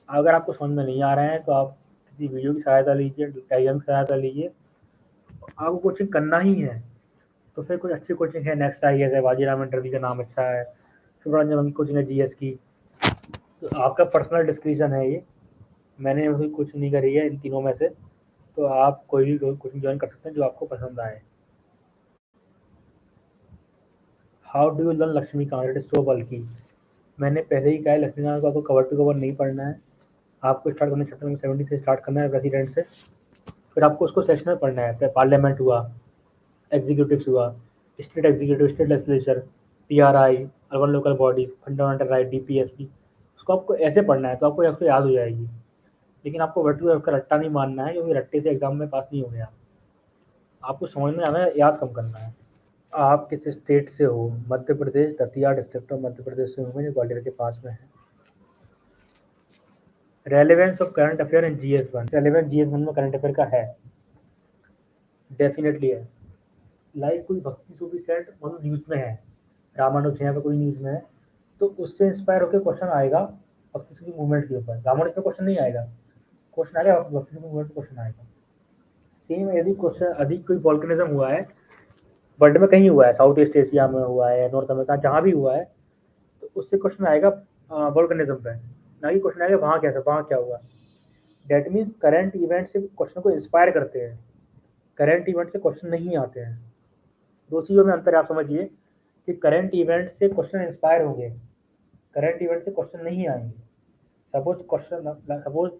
अगर आपको समझ में नहीं आ रहा है तो आप किसी वीडियो की सहायता लीजिए, टेलीग्राम की सहायता लीजिए। आपको कोचिंग करना ही है तो फिर कुछ अच्छी कोचिंग है, नेक्स्ट IAS है, बाजीराम इंटरव्यू का नाम अच्छा है, शुभरंजन की कोचिंग है जीएस की। तो आपका पर्सनल डिस्क्रिप्शन है ये, मैंने कोई कुछ नहीं करी है इन तीनों में से। तो आप कोई भी कोचिंग ज्वाइन कर सकते हैं जो आपको पसंद आए। How do you learn Laxmikanth? It is so बल्कि, मैंने पहले ही कहा है लक्ष्मीकांत को आपको कवर टू कवर नहीं पढ़ना है। आपको स्टार्ट करना चैप्टर नंबर 70 से स्टार्ट करना है, प्रेसिडेंट से। फिर आपको उसको सेशनल पढ़ना है, पार्लियामेंट हुआ, एग्जीक्यूटिव्स हुआ, state executive, state legislature, PRI, urban local bodies, fundamental right, DPSP। उसको आपको ऐसे पढ़ना है तो आपको याद हो जाएगी। लेकिन आपको वर्ड टू का रट्टा नहीं मानना है, क्योंकि रट्टे से एग्जाम में पास नहीं हो गया। आपको समझ में आना है, याद कम करना है। आप किस स्टेट से हो? मध्य प्रदेश, दतिया डिस्ट्रिक्ट ऑफ मध्य प्रदेश से हूँ मैं, जो ग्वालियर के पास में है। Relevance of current affair in GS1। Relevance GS1 में करंट अफेयर का है, डेफिनेटली है। लाइक कोई भक्ति सूफी सेट मतलब न्यूज़ में है, रामानुज यहाँ पे कोई न्यूज़ में है, तो उससे इंस्पायर होकर क्वेश्चन आएगा भक्ति सूफी मूवमेंट के ऊपर। रामानुज पे क्वेश्चन नहीं आएगा, क्वेश्चन आएगा भक्ति सूफी मूवमेंट क्वेश्चन आएगा। सेम यदि क्वेश्चन अधिक कोई वॉल्केनिज्म हुआ है, वर्ल्ड में कहीं हुआ है, साउथ ईस्ट एशिया में हुआ है, नॉर्थ अमेरिका जहाँ भी हुआ है, तो उससे क्वेश्चन आएगा वॉल्केनिज्म पे, ना कि क्वेश्चन आएगा वहाँ क्या था, वहाँ क्या हुआ। डेट मीन्स करंट इवेंट से क्वेश्चन को इंस्पायर करते हैं, करंट इवेंट से क्वेश्चन नहीं आते हैं। दो चीज़ों में अंतर आप समझिए कि करंट इवेंट से क्वेश्चन इंस्पायर होंगे, करंट इवेंट से क्वेश्चन नहीं आएंगे। सपोज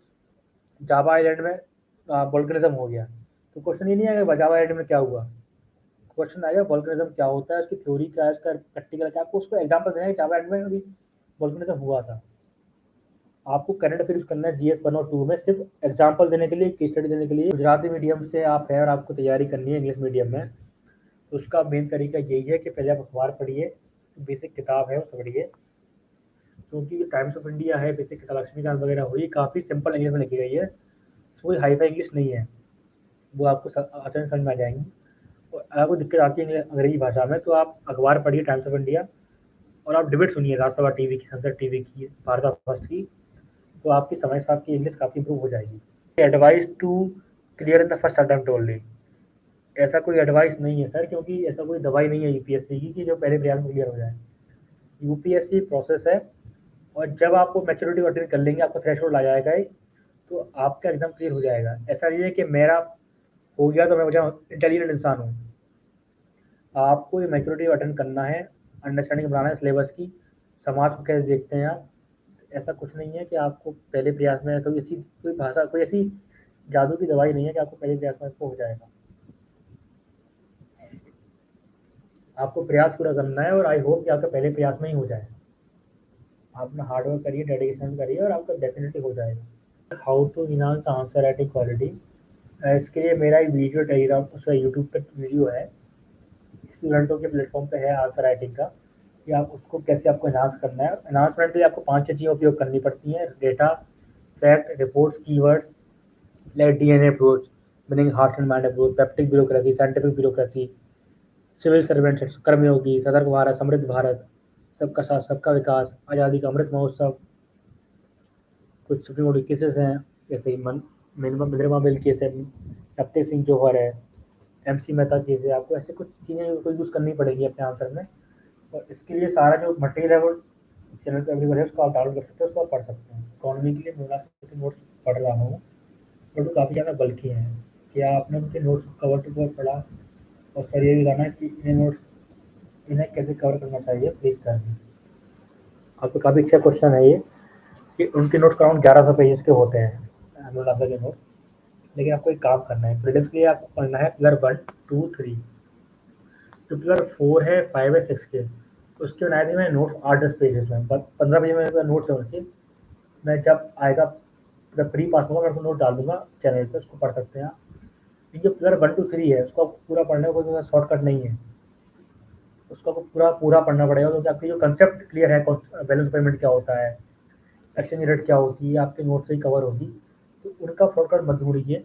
जावा आइलैंड में वॉल्केनिज्म हो गया, तो क्वेश्चन ये नहीं आएगा जावा आइलैंड में क्या हुआ, क्वेश्चन आएगा वॉल्केनिज्म क्या होता है, उसकी थ्योरी क्या है, उसका प्रैक्टिकल क्या है। आपको उसको एग्जाम्पल देना है कि जावा आइलैंड में अभी वॉल्केनिज्म हुआ था। आपको करंट अफेयर यूज करना है GS1 और 2 में, सिर्फ एग्जाम्पल देने के लिए, केस स्टडी देने के लिए। गुजराती मीडियम से आप है और आपको तैयारी करनी है इंग्लिश मीडियम में, तो उसका मेन तरीका यही है कि पहले आप अखबार पढ़िए, बेसिक किताब है वो पढ़िए, क्योंकि टाइम्स ऑफ इंडिया है, बेसिक लक्ष्मीकांत वगैरह हुई, काफ़ी सिंपल इंग्लिश में लिखी गई है, कोई हाई फाई इंग्लिश नहीं है, वो आपको आसानी समझ में आ जाएंगी। और अगर कोई दिक्कत आती है अंग्रेजी भाषा में, तो आप अखबार पढ़िए टाइम्स ऑफ इंडिया, और आप डिबेट सुनिए राज्यसभा टीवी की, संसद टीवी की, भारत फर्स्ट की, तो आपकी समझ से आपकी इंग्लिश काफ़ी इंप्रूव हो जाएगी। Advice to clear in the first attempt only, ऐसा कोई एडवाइस नहीं है सर, क्योंकि ऐसा कोई दवाई नहीं है यूपीएससी की कि जो पहले प्रयास में क्लियर हो जाए। यूपीएससी प्रोसेस है, और जब आपको मैच्योरिटी अटेन कर लेंगे, आपका थ्रेशोल्ड आ जाएगा ही, तो आपका एग्जाम क्लियर हो जाएगा। ऐसा नहीं है कि मेरा हो गया तो मैं मुझे इंटेलिजेंट इंसान हूँ। आपको ये मैच्योरिटी अटेंड करना है, अंडरस्टैंडिंग बनाना है सिलेबस की, समाज को कैसे देखते हैं आप। ऐसा कुछ नहीं है कि आपको पहले प्रयास में कोई ऐसी कोई भाषा, कोई ऐसी जादू की दवाई नहीं है कि आपको पहले प्रयास में इसको हो जाएगा। आपको प्रयास पूरा करना है, और आई होप कि आपका पहले प्रयास में ही हो जाए। आप अपना हार्डवर्क करिए, डेडिकेशन करिए, और आपका डेफिनेटली हो जाएगा। How to enhance answer writing quality, इसके लिए मेरा एक वीडियो टेलीग्राम उसका यूट्यूब पर वीडियो है, स्टूडेंटों के प्लेटफॉर्म पे है आंसर राइटिंग का, कि आप उसको कैसे आपको एनहांस करना है। एनहांसमेंट के लिए आपको 5-6 चीज़ें उपयोग करनी पड़ती हैं: data, fact, reports, keyword, like DNA approach, meaning heart and mind approach, peptic bureaucracy, scientific bureaucracy, civil servant, Karmayogi, सतर्क भारत, समृद्ध भारत, सबका साथ सबका विकास, आज़ादी का अमृत महोत्सव। कुछ सुप्रीम कोर्ट के केसेस हैं, जैसे मिनिमम बिल केस है, नवतेज सिंह जौहर है, MC मेहता केस है। आपको ऐसे कुछ चीज़ें को यूज़ करनी पड़ेगी अपने आंसर में, और इसके लिए सारा जो मटेरियल है वो चैनल पर अवेलेबल है, उसको आप डाउनलोड कर सकते हो, उसको आप पढ़ सकते हैं। इकोनॉमी के लिए मैं नोट्स पढ़ रहा हूँ, बट वो काफ़ी ज़्यादा बल्कि हैं। क्या आपने उनके नोट्स कवर टू कवर पढ़ा? और सर ये भी बताना कि इन्हें नोट्स इन्हें कैसे कवर करना चाहिए, प्लीज़ करिए। आपको काफ़ी अच्छा क्वेश्चन है ये, कि उनके नोट्स अराउंड 1100 पेजेस के होते हैं, अनुराग के नोट। लेकिन आपको एक काम करना है, प्रीलिम्स के लिए आपको पढ़ना है पिलर 1, 2, 3। जो पिलर 4 है, 5 है, 6 के, उसके बनाए थे मैंने नोट्स 8-10 पेजेस में, 15 पेज में नोट्स है उनके। मैं जब आएगा, जब प्री पास होगा, मैं उसको नोट डाल दूंगा चैनल पे, उसको पढ़ सकते हैं आप। जो पिलर 1 to 3 है, उसको पूरा पढ़ने का कोई शॉर्टकट नहीं है, उसको आपको पूरा पूरा पढ़ना पड़ेगा, क्योंकि आपकी जो कंसेप्ट क्लियर है, बैलेंस पेमेंट क्या होता है, एक्सचेंज रेट क्या होती है, आपके नोट से ही कवर होगी। तो उनका शॉर्टकट मत ढूंढिए,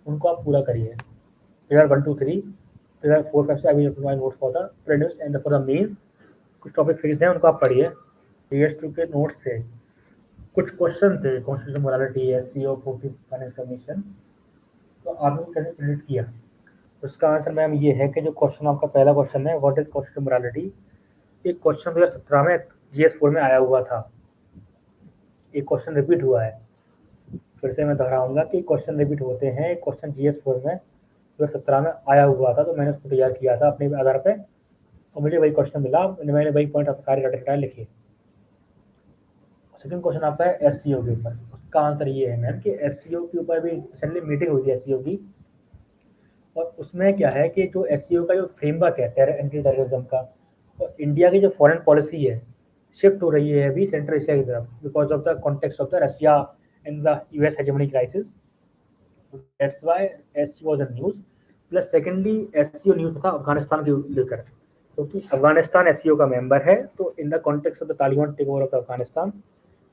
उनको आप पूरा करिए। पिलर 1 to 3, पिलर 4, 5 से I will my notes for the prelims and for the main. कुछ टॉपिक फिक्स हैं, उनको आप पढ़िए। CS2 के नोट्स थे, कुछ क्वेश्चन थे, constitution morality, SCO, finance commission, तो आपने कैसे प्रिडिक्ट किया? उसका आंसर मैम ये है कि जो क्वेश्चन आपका पहला क्वेश्चन है, व्हाट इज कॉन्स्टिट्यूशन मोरालिटी, एक क्वेश्चन 2017 में GS4 में आया हुआ था। एक क्वेश्चन रिपीट हुआ है, फिर से मैं दोहराऊंगा कि क्वेश्चन रिपीट होते हैं। एक क्वेश्चन GS4 में 2017 में आया हुआ था, तो मैंने उसको तैयार किया था अपने आधार पे, और मुझे वही क्वेश्चन मिला, मैंने वही पॉइंट सारे डाटा लिखे। सेकंड क्वेश्चन आता है SCO के ऊपर। उसका आंसर ये है मैम कि SCO के ऊपर भी रिसेंटली मीटिंग हुई थी SCO की, और उसमें क्या है कि जो SCO का जो फ्रेमवर्क है एंटी टेररिज्म का, और इंडिया की जो फॉरेन पॉलिसी है, शिफ्ट हो रही है अभी सेंट्रल एशिया की तरफ, because of the context of the Russia and the US hegemony crisis. That's why SCO was in news. Plus secondly SCO news था अफगानिस्तान के लेकर, क्योंकि अफगानिस्तान एससीओ का मेंबर है, तो in the context of the Taliban take over of Afghanistan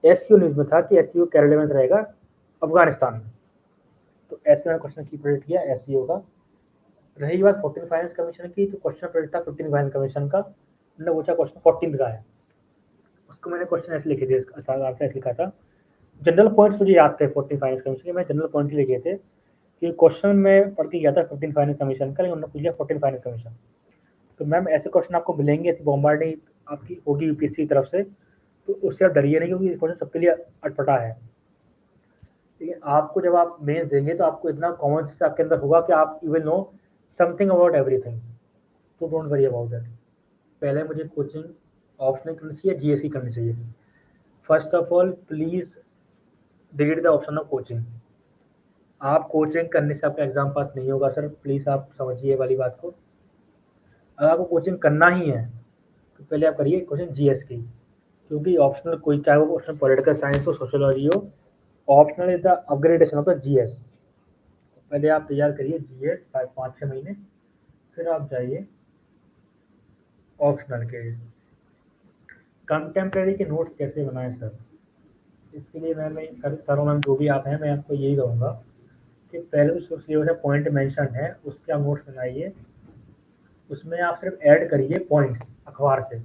SCO news में था कि एससीओ क्या रिलेवेंस रहेगा अफगानिस्तान में। तो ऐसे में क्वेश्चन की प्रेडिक्ट किया एससीओ का। रही बात 14 फाइनेंस कमीशन की, जो क्वेश्चन प्रेडिक्ट था 15 फाइनेंस कमीशन का, मैंने पूछा क्वेश्चन 14 का है, उसको मैंने क्वेश्चन ऐसे लिखे थे, इसका आंसर ऐसे लिखा था। जनरल पॉइंट्स मुझे याद थे 14 फाइनेंस कमीशन के, मैं जनरल पॉइंट लिखे थे कि क्वेश्चन में पढ़ के गया था 15 फाइनेंस कमीशन का, लेकिन उन्होंने पूछ लिया 14 फाइनेंस कमीशन। तो मैम ऐसे क्वेश्चन आपको मिलेंगे, ऐसी बॉम्बार्डिंग आपकी होगी यूपीएससी की तरफ से, तो उससे आप डरिए नहीं, क्योंकि क्वेश्चन सबके लिए अटपटा है। लेकिन आपको जब आप मेंस देंगे तो आपको इतना कॉमन सेंस आपके अंदर होगा कि आप you will know something about everything, तो डोंट वरी अबाउट दैट। पहले मुझे कोचिंग ऑप्शनल करनी चाहिए, जीएसई करनी चाहिए। First of all please delete the option of coaching. आप कोचिंग करने से आपका एग्जाम पास नहीं होगा सर, प्लीज आप समझिए वाली बात को। अगर आपको कोचिंग करना ही है तो पहले आप करिए कोचिंग जीएस की, क्योंकि ऑप्शनल कोई, चाहे वो ऑप्शनल पॉलिटिकल साइंस हो, सोशियोलॉजी हो, optional is the upgradation of the GS. पहले आप तैयार करिए जीएस 5-6 महीने, फिर आप जाइए ऑप्शनल के। कंटेम्प्रेरी के नोट्स कैसे बनाएं सर, इसके लिए मैं करूँ मैम, जो भी आप हैं, मैं आपको यही कहूँगा कि पहले जो सिलेबस है पॉइंट मेंशन है उसके आप नोट्स बनाइए, उसमें आप सिर्फ ऐड करिए पॉइंट्स अखबार से।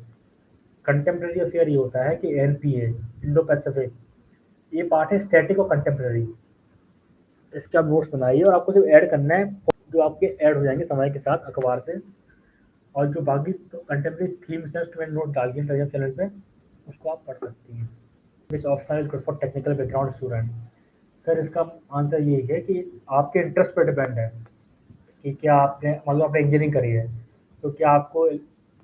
कंटेम्प्रेरी अफेयर ये होता है कि एनपीए, इंडो पैसिफिक, ये पार्ट है स्टैटिक और कंटेम्प्रेरी, इसके आप नोट्स बनाइए और आपको सिर्फ ऐड करना है, जो आपके ऐड हो जाएंगे समय के साथ अखबार से। और जो बाकी तो कंटेम्प्रेरी थीम्स हैं उसके नोट डालिए टेलीग्राम चैनल पे, उसको आप पढ़ सकती हैं। Which option is good for technical background student. Sir इसका आंसर यही है कि आपके इंटरेस्ट पर डिपेंड है कि क्या आपने, मतलब आपने इंजीनियरिंग करी है तो क्या आपको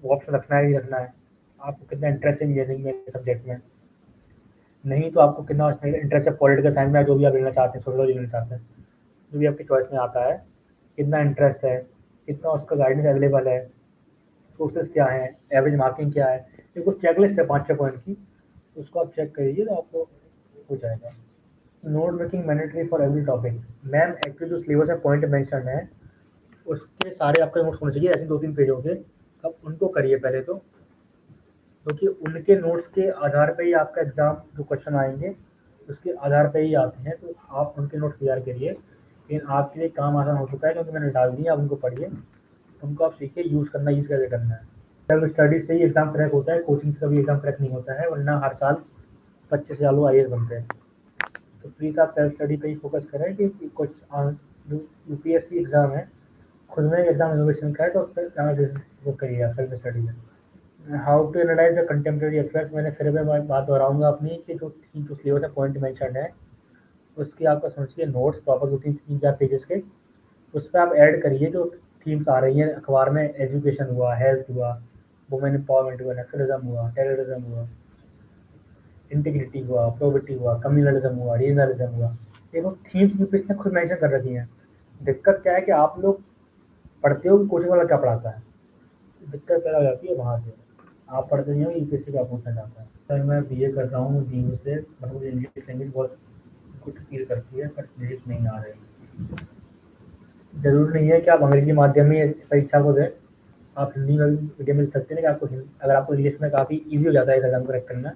वो ऑप्शन रखना है, नहीं रखना है, आपको कितना इंटरेस्ट है इंजीनियरिंग में सब्जेक्ट में, नहीं तो आपको कितना इंटरेस्ट है पॉलिटिकल साइंस में, जो भी आप लेना चाहते हैं, सोशोलॉजी लेना चाहते हैं, जो भी आपकी चॉइस में आता है, कितना इंटरेस्ट है, कितना उसका गाइडेंस अवेलेबल है, सोर्सेज क्या है, एवरेज मार्किंग क्या है, ये कुछ चेकलिस्ट है 5-6 पॉइंट की, उसको आप चेक करिए तो आपको हो जाएगा। Note making mandatory for every topic. Ma'am actually जो सिलेबस में पॉइंट मेंशन है उसके सारे आपके नोट्स होने चाहिए, ऐसे 2-3 पेजों के, अब उनको करिए पहले तो, क्योंकि उनके नोट्स के आधार पे ही आपका एग्जाम जो क्वेश्चन आएंगे उसके आधार पे ही आते हैं, तो आप उनके नोट्स तैयार करिए। लेकिन आपके लिए काम आसान हो चुका है क्योंकि मैंने डाल दिया, आप उनको पढ़िए, उनको आप सीखिए यूज़ करना, यूज़ कैसे करना है। सेल्फ स्टडी से ही एग्जाम क्रैक होता है, कोचिंग से कभी एग्जाम क्रैक नहीं होता है, वरना हर साल 25 साल वो आईएएस बनते हैं। तो प्लीज़ आप सेल्फ स्टडी पे ही फोकस करें कि कुछ जो यूपीएससी एग्ज़ाम है खुद में एग्जाम इनोवेशन का है, तो उस पर ज़्यादा वो करिए आप सेल्फ स्टडी में। How to analyse the contemporary affairs, मैंने फिर मैं बात दोहराऊंगा अपनी कि जो सिलेबस है पॉइंट मेंशन है उसकी आपका समझिए नोट्स प्रॉपर 2-3-4 पेजेस के, उस पर आप ऐड करिए जो थीम्स आ रही हैं अखबार में, एजुकेशन हुआ, हेल्थ हुआ, वुमेन एम्पावरमेंट हुआ, नेशनलिज्म हुआ, टेररिज्म हुआ, इंटीग्रिटी हुआ, प्रोबिटी हुआ, कम्युनलिज्म हुआ, रीजनलिज्म हुआ, ये लोग थीम्स यूपीएससी ने खुद मेंशन कर रखी हैं। दिक्कत क्या है कि आप लोग पढ़ते हो कि कोचिंग वाला क्या पढ़ाता है, दिक्कत पैदा हो जाती है वहाँ से। आप पढ़ते नहीं हो, यूपीएससी का पूछना चाहता है। सर मैं बीए कर रहा हूँ डीयू से, बट मुझे इंग्लिश लैंग्वेज बहुत कुछ फील करती है, बट इंग्लिश नहीं आ रही। ज़रूरी नहीं है कि आप अंग्रेजी माध्यम में परीक्षा को दें, आप हिंदी में भी मीडियम में लिख सकते हैं, कि आपको अगर आपको इंग्लिश में काफ़ी ईजी हो जाता है एग्जाम करेक्ट करना,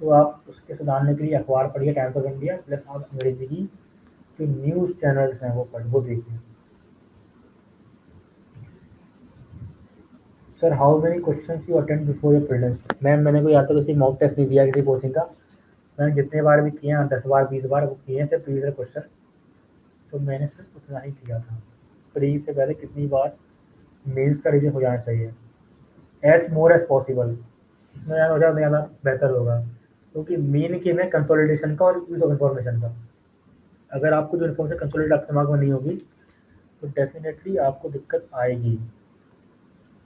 तो आप उसके सुधारने के लिए अखबार पढ़िए, टाइम्स ऑफ इंडिया, प्लस आप अंग्रेजी की जो न्यूज़ चैनल्स हैं वो देखिए। Sir how many question you attend before your prelims. Ma'am मैंने कोई आज तक किसी मॉक टेस्ट नहीं दिया किसी कोचिंग का, मैंने जितने बार भी किए हैं 10 बार 20 बार वो किए हैं सिर्फ प्रीवियस क्वेश्चन, तो मैंने सिर्फ उतना ही किया था। प्री से पहले कितनी बार मेंस का रिजल्ट हो जाना चाहिए, एज मोर एज पॉसिबल, इसमें यार हो जाए ज़्यादा बेहतर होगा, क्योंकि मेन की में कंसोलिडेशन का और यूज ऑफ इन्फॉर्मेशन का। अगर आपको जो इन्फॉर्मेशन कंसोलिडेट आपके दिमाग में नहीं होगी तो डेफिनेटली आपको दिक्कत आएगी,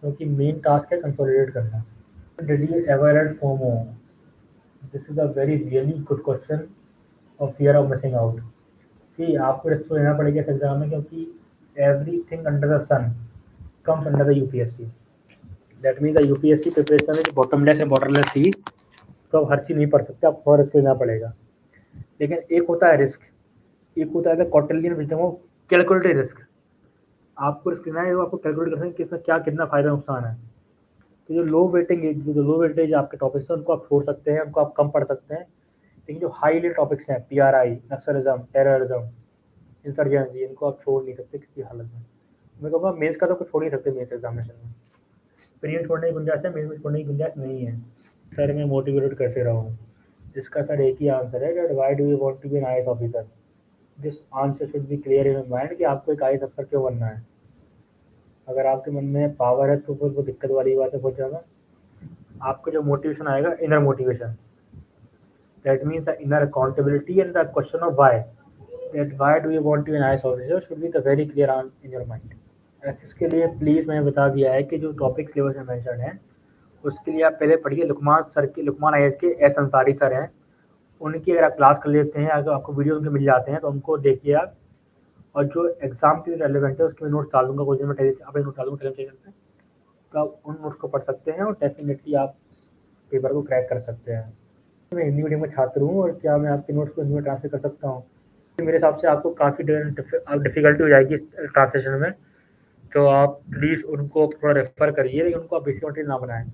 क्योंकि मेन टास्क है कंसोलिडेट करना। Did you ever had FOMO, this is a very really good question और fear of missing out. See आपको रिस्क तो लेना पड़ेगा इस एग्जाम में, क्योंकि everything under the sun comes under the UPSC. That means the UPSC preparation is bottomless है, borderless थी, तो आप हर चीज़ नहीं पढ़ सकते, आपको और रिस्क लेना पड़ेगा। लेकिन एक होता है रिस्क, एक होता है the Kautilyan wisdom of calculated risk. आपको स्क्रीन है, वो आपको कैलकुलेट कर सकते हैं कि इसमें क्या कितना फ़ायदा नुकसान है। तो जो लो वेटेज आपके टॉपिक्स हैं उनको आप छोड़ सकते हैं, उनको आप कम पढ़ सकते हैं। लेकिन जो हाई लेवल टॉपिक्स हैं, पीआरआई, नक्सलिज्म, टेररिज्म, इंसर्जेंसी, इनको आप छोड़ नहीं सकते किसी हालत में। मैं कहूँगा मेंस का तो कुछ छोड़ नहीं सकते मेंस एग्जामिनेशन में। प्रीलिम्स छोड़ने की गुंजाइश है, मेंस में छोड़ने की गुंजाइश नहीं है। सर मैं मोटिवेटेड कैसे रहूँ? इसका सर एक ही आंसर है, that why do you want to be an IAS officer? This answer should be clear in your mind कि आपको एक आईएएस अफसर क्यों बनना है। अगर आपके मन में पावर है तो फिर वो दिक्कत वाली बात है बहुत ज़्यादा। आपका जो मोटिवेशन आएगा, inner motivation, that means the inner accountability and the question of why, that why do you want to be an IAS officer should be the very clear in your mind. इसके लिए please मैंने बता दिया है कि जो topic syllabus में mention है उसके लिए आप पहले पढ़िए। लुकमान आईएएस के एस अंसारी सर हैं, उनकी अगर आप क्लास कर लेते हैं, अगर आपको वीडियो उनके मिल जाते हैं तो उनको देखिए आप। और जो एग्जाम के लिए रेलिवेंट है उसके मैं नोट्स डाल दूंगा कुछ दिन में, आप नोट डाल दूंगा टेलीग्राम चैनल पे, तो आप उन नोट्स को पढ़ सकते हैं और डेफिनेटली आप पेपर को क्रैक कर सकते हैं। मैं हिंदी मीडियम में छात्र हूँ और क्या मैं आपके नोट्स को हिंदी में ट्रांसलेट कर सकता हूँ? मेरे हिसाब से आपको काफ़ी डिफिकल्टी हो जाएगी ट्रांसलेशन में, तो आप प्लीज़ उनको थोड़ा रेफर करिए, लेकिन उनको आप बेसिक मटेरियल ना बनाएं,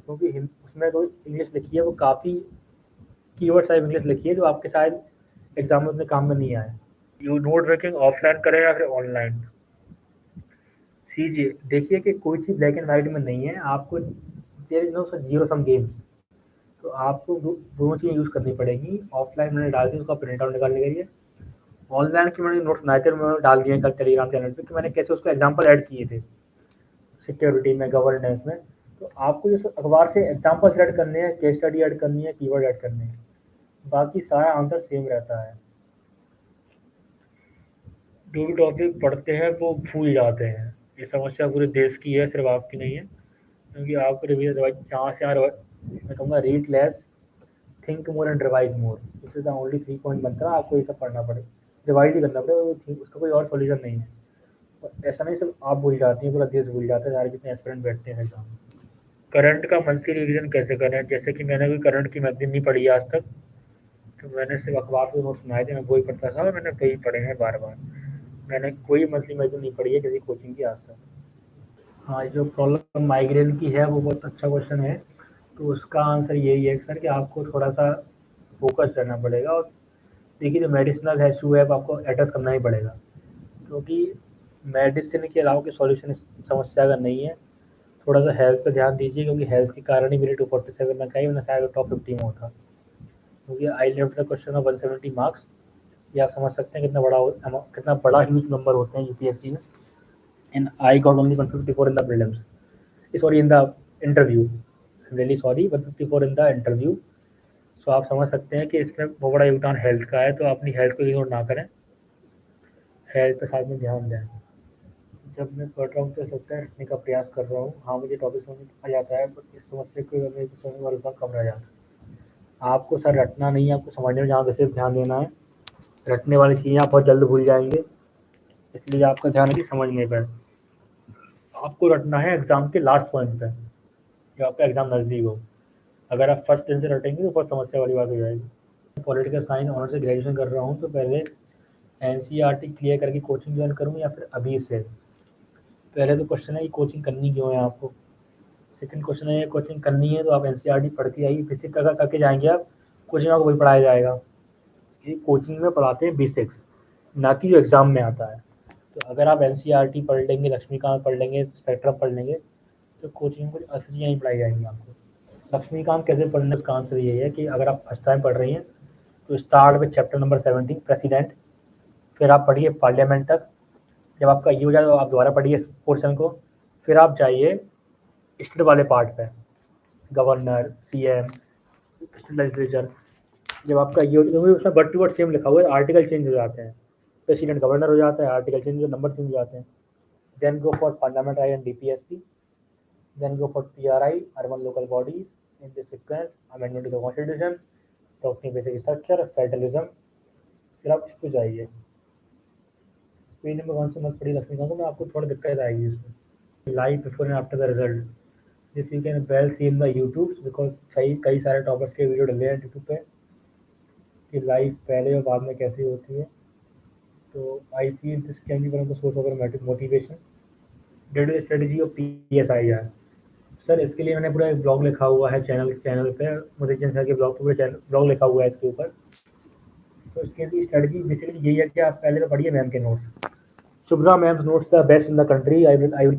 क्योंकि उसमें जो इंग्लिश लिखी है वो काफ़ी कीवर्ड टाइप इंग्लिश लिखी है जो आपके शायद एग्जाम में उतने काम में नहीं आए। यू नोट मेकिंग ऑफलाइन करें या फिर ऑनलाइन? कीजिए, देखिए कि कोई चीज़ ब्लैक एंड वाइट में नहीं है। आपको there is no zero sum games, तो आपको दोनों चीज़ें यूज़ करनी पड़ेगी। ऑफलाइन मैंने डाल दी, उसका प्रिंट आउट निकालने के लिए। ऑनलाइन के मैंने नोट्स बनाए थे, मैंने डाल दिए कल टेलीग्राम चैनल पे कि मैंने कैसे उसका एग्जाम्पल ऐड किए थे सिक्योरिटी में, गवर्नेंस में। तो आपको जैसे अखबार से एग्जाम्पल ऐड करने हैं, केस स्टडी ऐड करनी है, कीवर्ड ऐड करने हैं, बाकी सारा आंसर सेम रहता है। जो भी टॉपिक पढ़ते हैं वो भूल जाते हैं, ये समस्या पूरे देश की है, सिर्फ आपकी नहीं है। क्योंकि आपको रिवीजन जहाँ से यहाँ मैं कहूँगा read less, think more and revise more, this is the only 3 point mantra. आपको ये सब पढ़ना पड़े, रिवाइज ही करना पड़े, उसका कोई और सॉल्यूशन नहीं है। और ऐसा नहीं सिर्फ आप भूल जाती हैं, पूरा देश भूल जाता है, सारे जितने एस्पिरेंट बैठते हैं एग्जाम में। करंट का मंथली रिवीजन कैसे करें? जैसे कि मैंने भी करंट की मैगजीन नहीं पढ़ी है आज तक, तो मैंने सिर्फ अखबार से नोट सुनाए थे, मैं वही पढ़ता था और मैंने वही पढ़े हैं बार बार। मैंने कोई मंथली मैगजीन नहीं पढ़ी है किसी कोचिंग की आज तक। हाँ, जो प्रॉब्लम माइग्रेन की है वो बहुत अच्छा क्वेश्चन है। तो उसका आंसर यही है सर कि आपको थोड़ा सा फोकस रहना पड़ेगा। और देखिए, जो मेडिसिनल इशू है वो आपको एड्रेस करना ही पड़ेगा, क्योंकि मेडिसिन के अलावा कोई सॉल्यूशन इस समस्या का नहीं है। थोड़ा सा हेल्थ पे ध्यान दीजिए, क्योंकि हेल्थ के कारण ही मेरे 247 रैंक आई, वरना शायद टॉप 50 में होता। क्योंकि I left the question of 170 marks, ये आप समझ सकते हैं कितना बड़ा ह्यूज नंबर होते हैं यूपीएससी में। And I got only 154 in the prelims, sorry in the interview, really sorry, 154 in the interview. So आप समझ सकते हैं कि इसमें बहुत बड़ा योगदान हेल्थ का है, तो अपनी हेल्थ को इग्नोर ना करें, हेल्थ पे साथ में ध्यान दें। जब मैं पढ़ रहा हूँ तो सोचता है रखने का प्रयास कर रहा हूँ, हाँ मुझे टॉपिक समझ आ जाता है, बट इस समस्या को मेरे को समझ वाला कम रह जाता है। आपको सर रटना नहीं है, आपको समझने में जहाँ वैसे ध्यान देना है। रटने वाली चीज़ें आप बहुत जल्द भूल जाएंगे, इसलिए आपका ध्यान है कि समझने पर। आपको रटना है एग्ज़ाम के लास्ट पॉइंट पे, जब आपका एग्ज़ाम नज़दीक हो। अगर आप फर्स्ट दिन से रटेंगे तो बहुत समस्या वाली बात हो जाएगी। पॉलिटिकल साइंस ऑनर से ग्रेजुएशन कर रहा हूँ, तो पहले एनसीईआरटी क्लियर करके कोचिंग ज्वाइन करूँ या फिर अभी से? पहले तो क्वेश्चन है कि कोचिंग करनी क्यों है आपको। सेकंड क्वेश्चन है, कोचिंग करनी है तो आप एनसीईआरटी पढ़ के आइए, बेसिक करके जाएंगे आप, कोचिंग आपको वही पढ़ाया जाएगा। ये कोचिंग में पढ़ाते हैं बेसिक्स, ना कि जो एग्ज़ाम में आता है। तो अगर आप एनसीईआरटी पढ़ लेंगे, लक्ष्मीकांत पढ़ लेंगे, स्पेक्ट्रम पढ़ लेंगे, तो कोचिंग में कुछ असली चीज़ें नहीं पढ़ाई जाएंगी आपको। लक्ष्मीकांत कैसे पढ़ने, उसका आंसर यही है कि अगर आप फर्स्ट टाइम पढ़ रही हैं तो start with chapter number 17 president, फिर आप पढ़िए पार्लियामेंट तक। जब आपका ये हो जाए तो आप दोबारा पढ़िए पोर्शन को, फिर आप जाइए स्टेट वाले पार्ट पे, गवर्नर, सीएम, स्टेट लेजिस्लेचर। जब आपका ये उसमें वर्ड टू वर्ड सेम लिखा हुआ है, आर्टिकल चेंज हो जाते हैं, प्रेसिडेंट गवर्नर हो जाता है, आर्टिकल चेंज, नंबर चेंज हो जाते हैं। Then go for parliament I and DPSP, then go for PRI, urban local bodies, in this sequence, amendment to the constitution, doctrine basic structure, federalism, फिर आप इस पर जाइए। पेज नंबर 1 से मत पढ़िए लक्ष्मीकांत को, मैं आपको थोड़ा दिक्कत आएगी इसमें। Live before and after the result, this you can well see in the YouTube, because कई सारे टॉपर्स के वीडियो डले हैं यूट्यूब पे कि लाइव पहले और बाद में कैसी होती है। So I feel this can be one of the source of our motivation. Due to the strategy of PSIR. Sir इसके लिए मैंने पूरा एक ब्लॉग लिखा हुआ है चैनल पे, मोतीचंद सर के ब्लॉग पे पूरा ब्लॉग लिखा हुआ है इसके ऊपर। तो इसके लिए स्ट्रेटजी बेसिकली यही है कि आप पहले तो पढ़िए मैम के notes. Shubhra ma'am's notes the best in the country. I will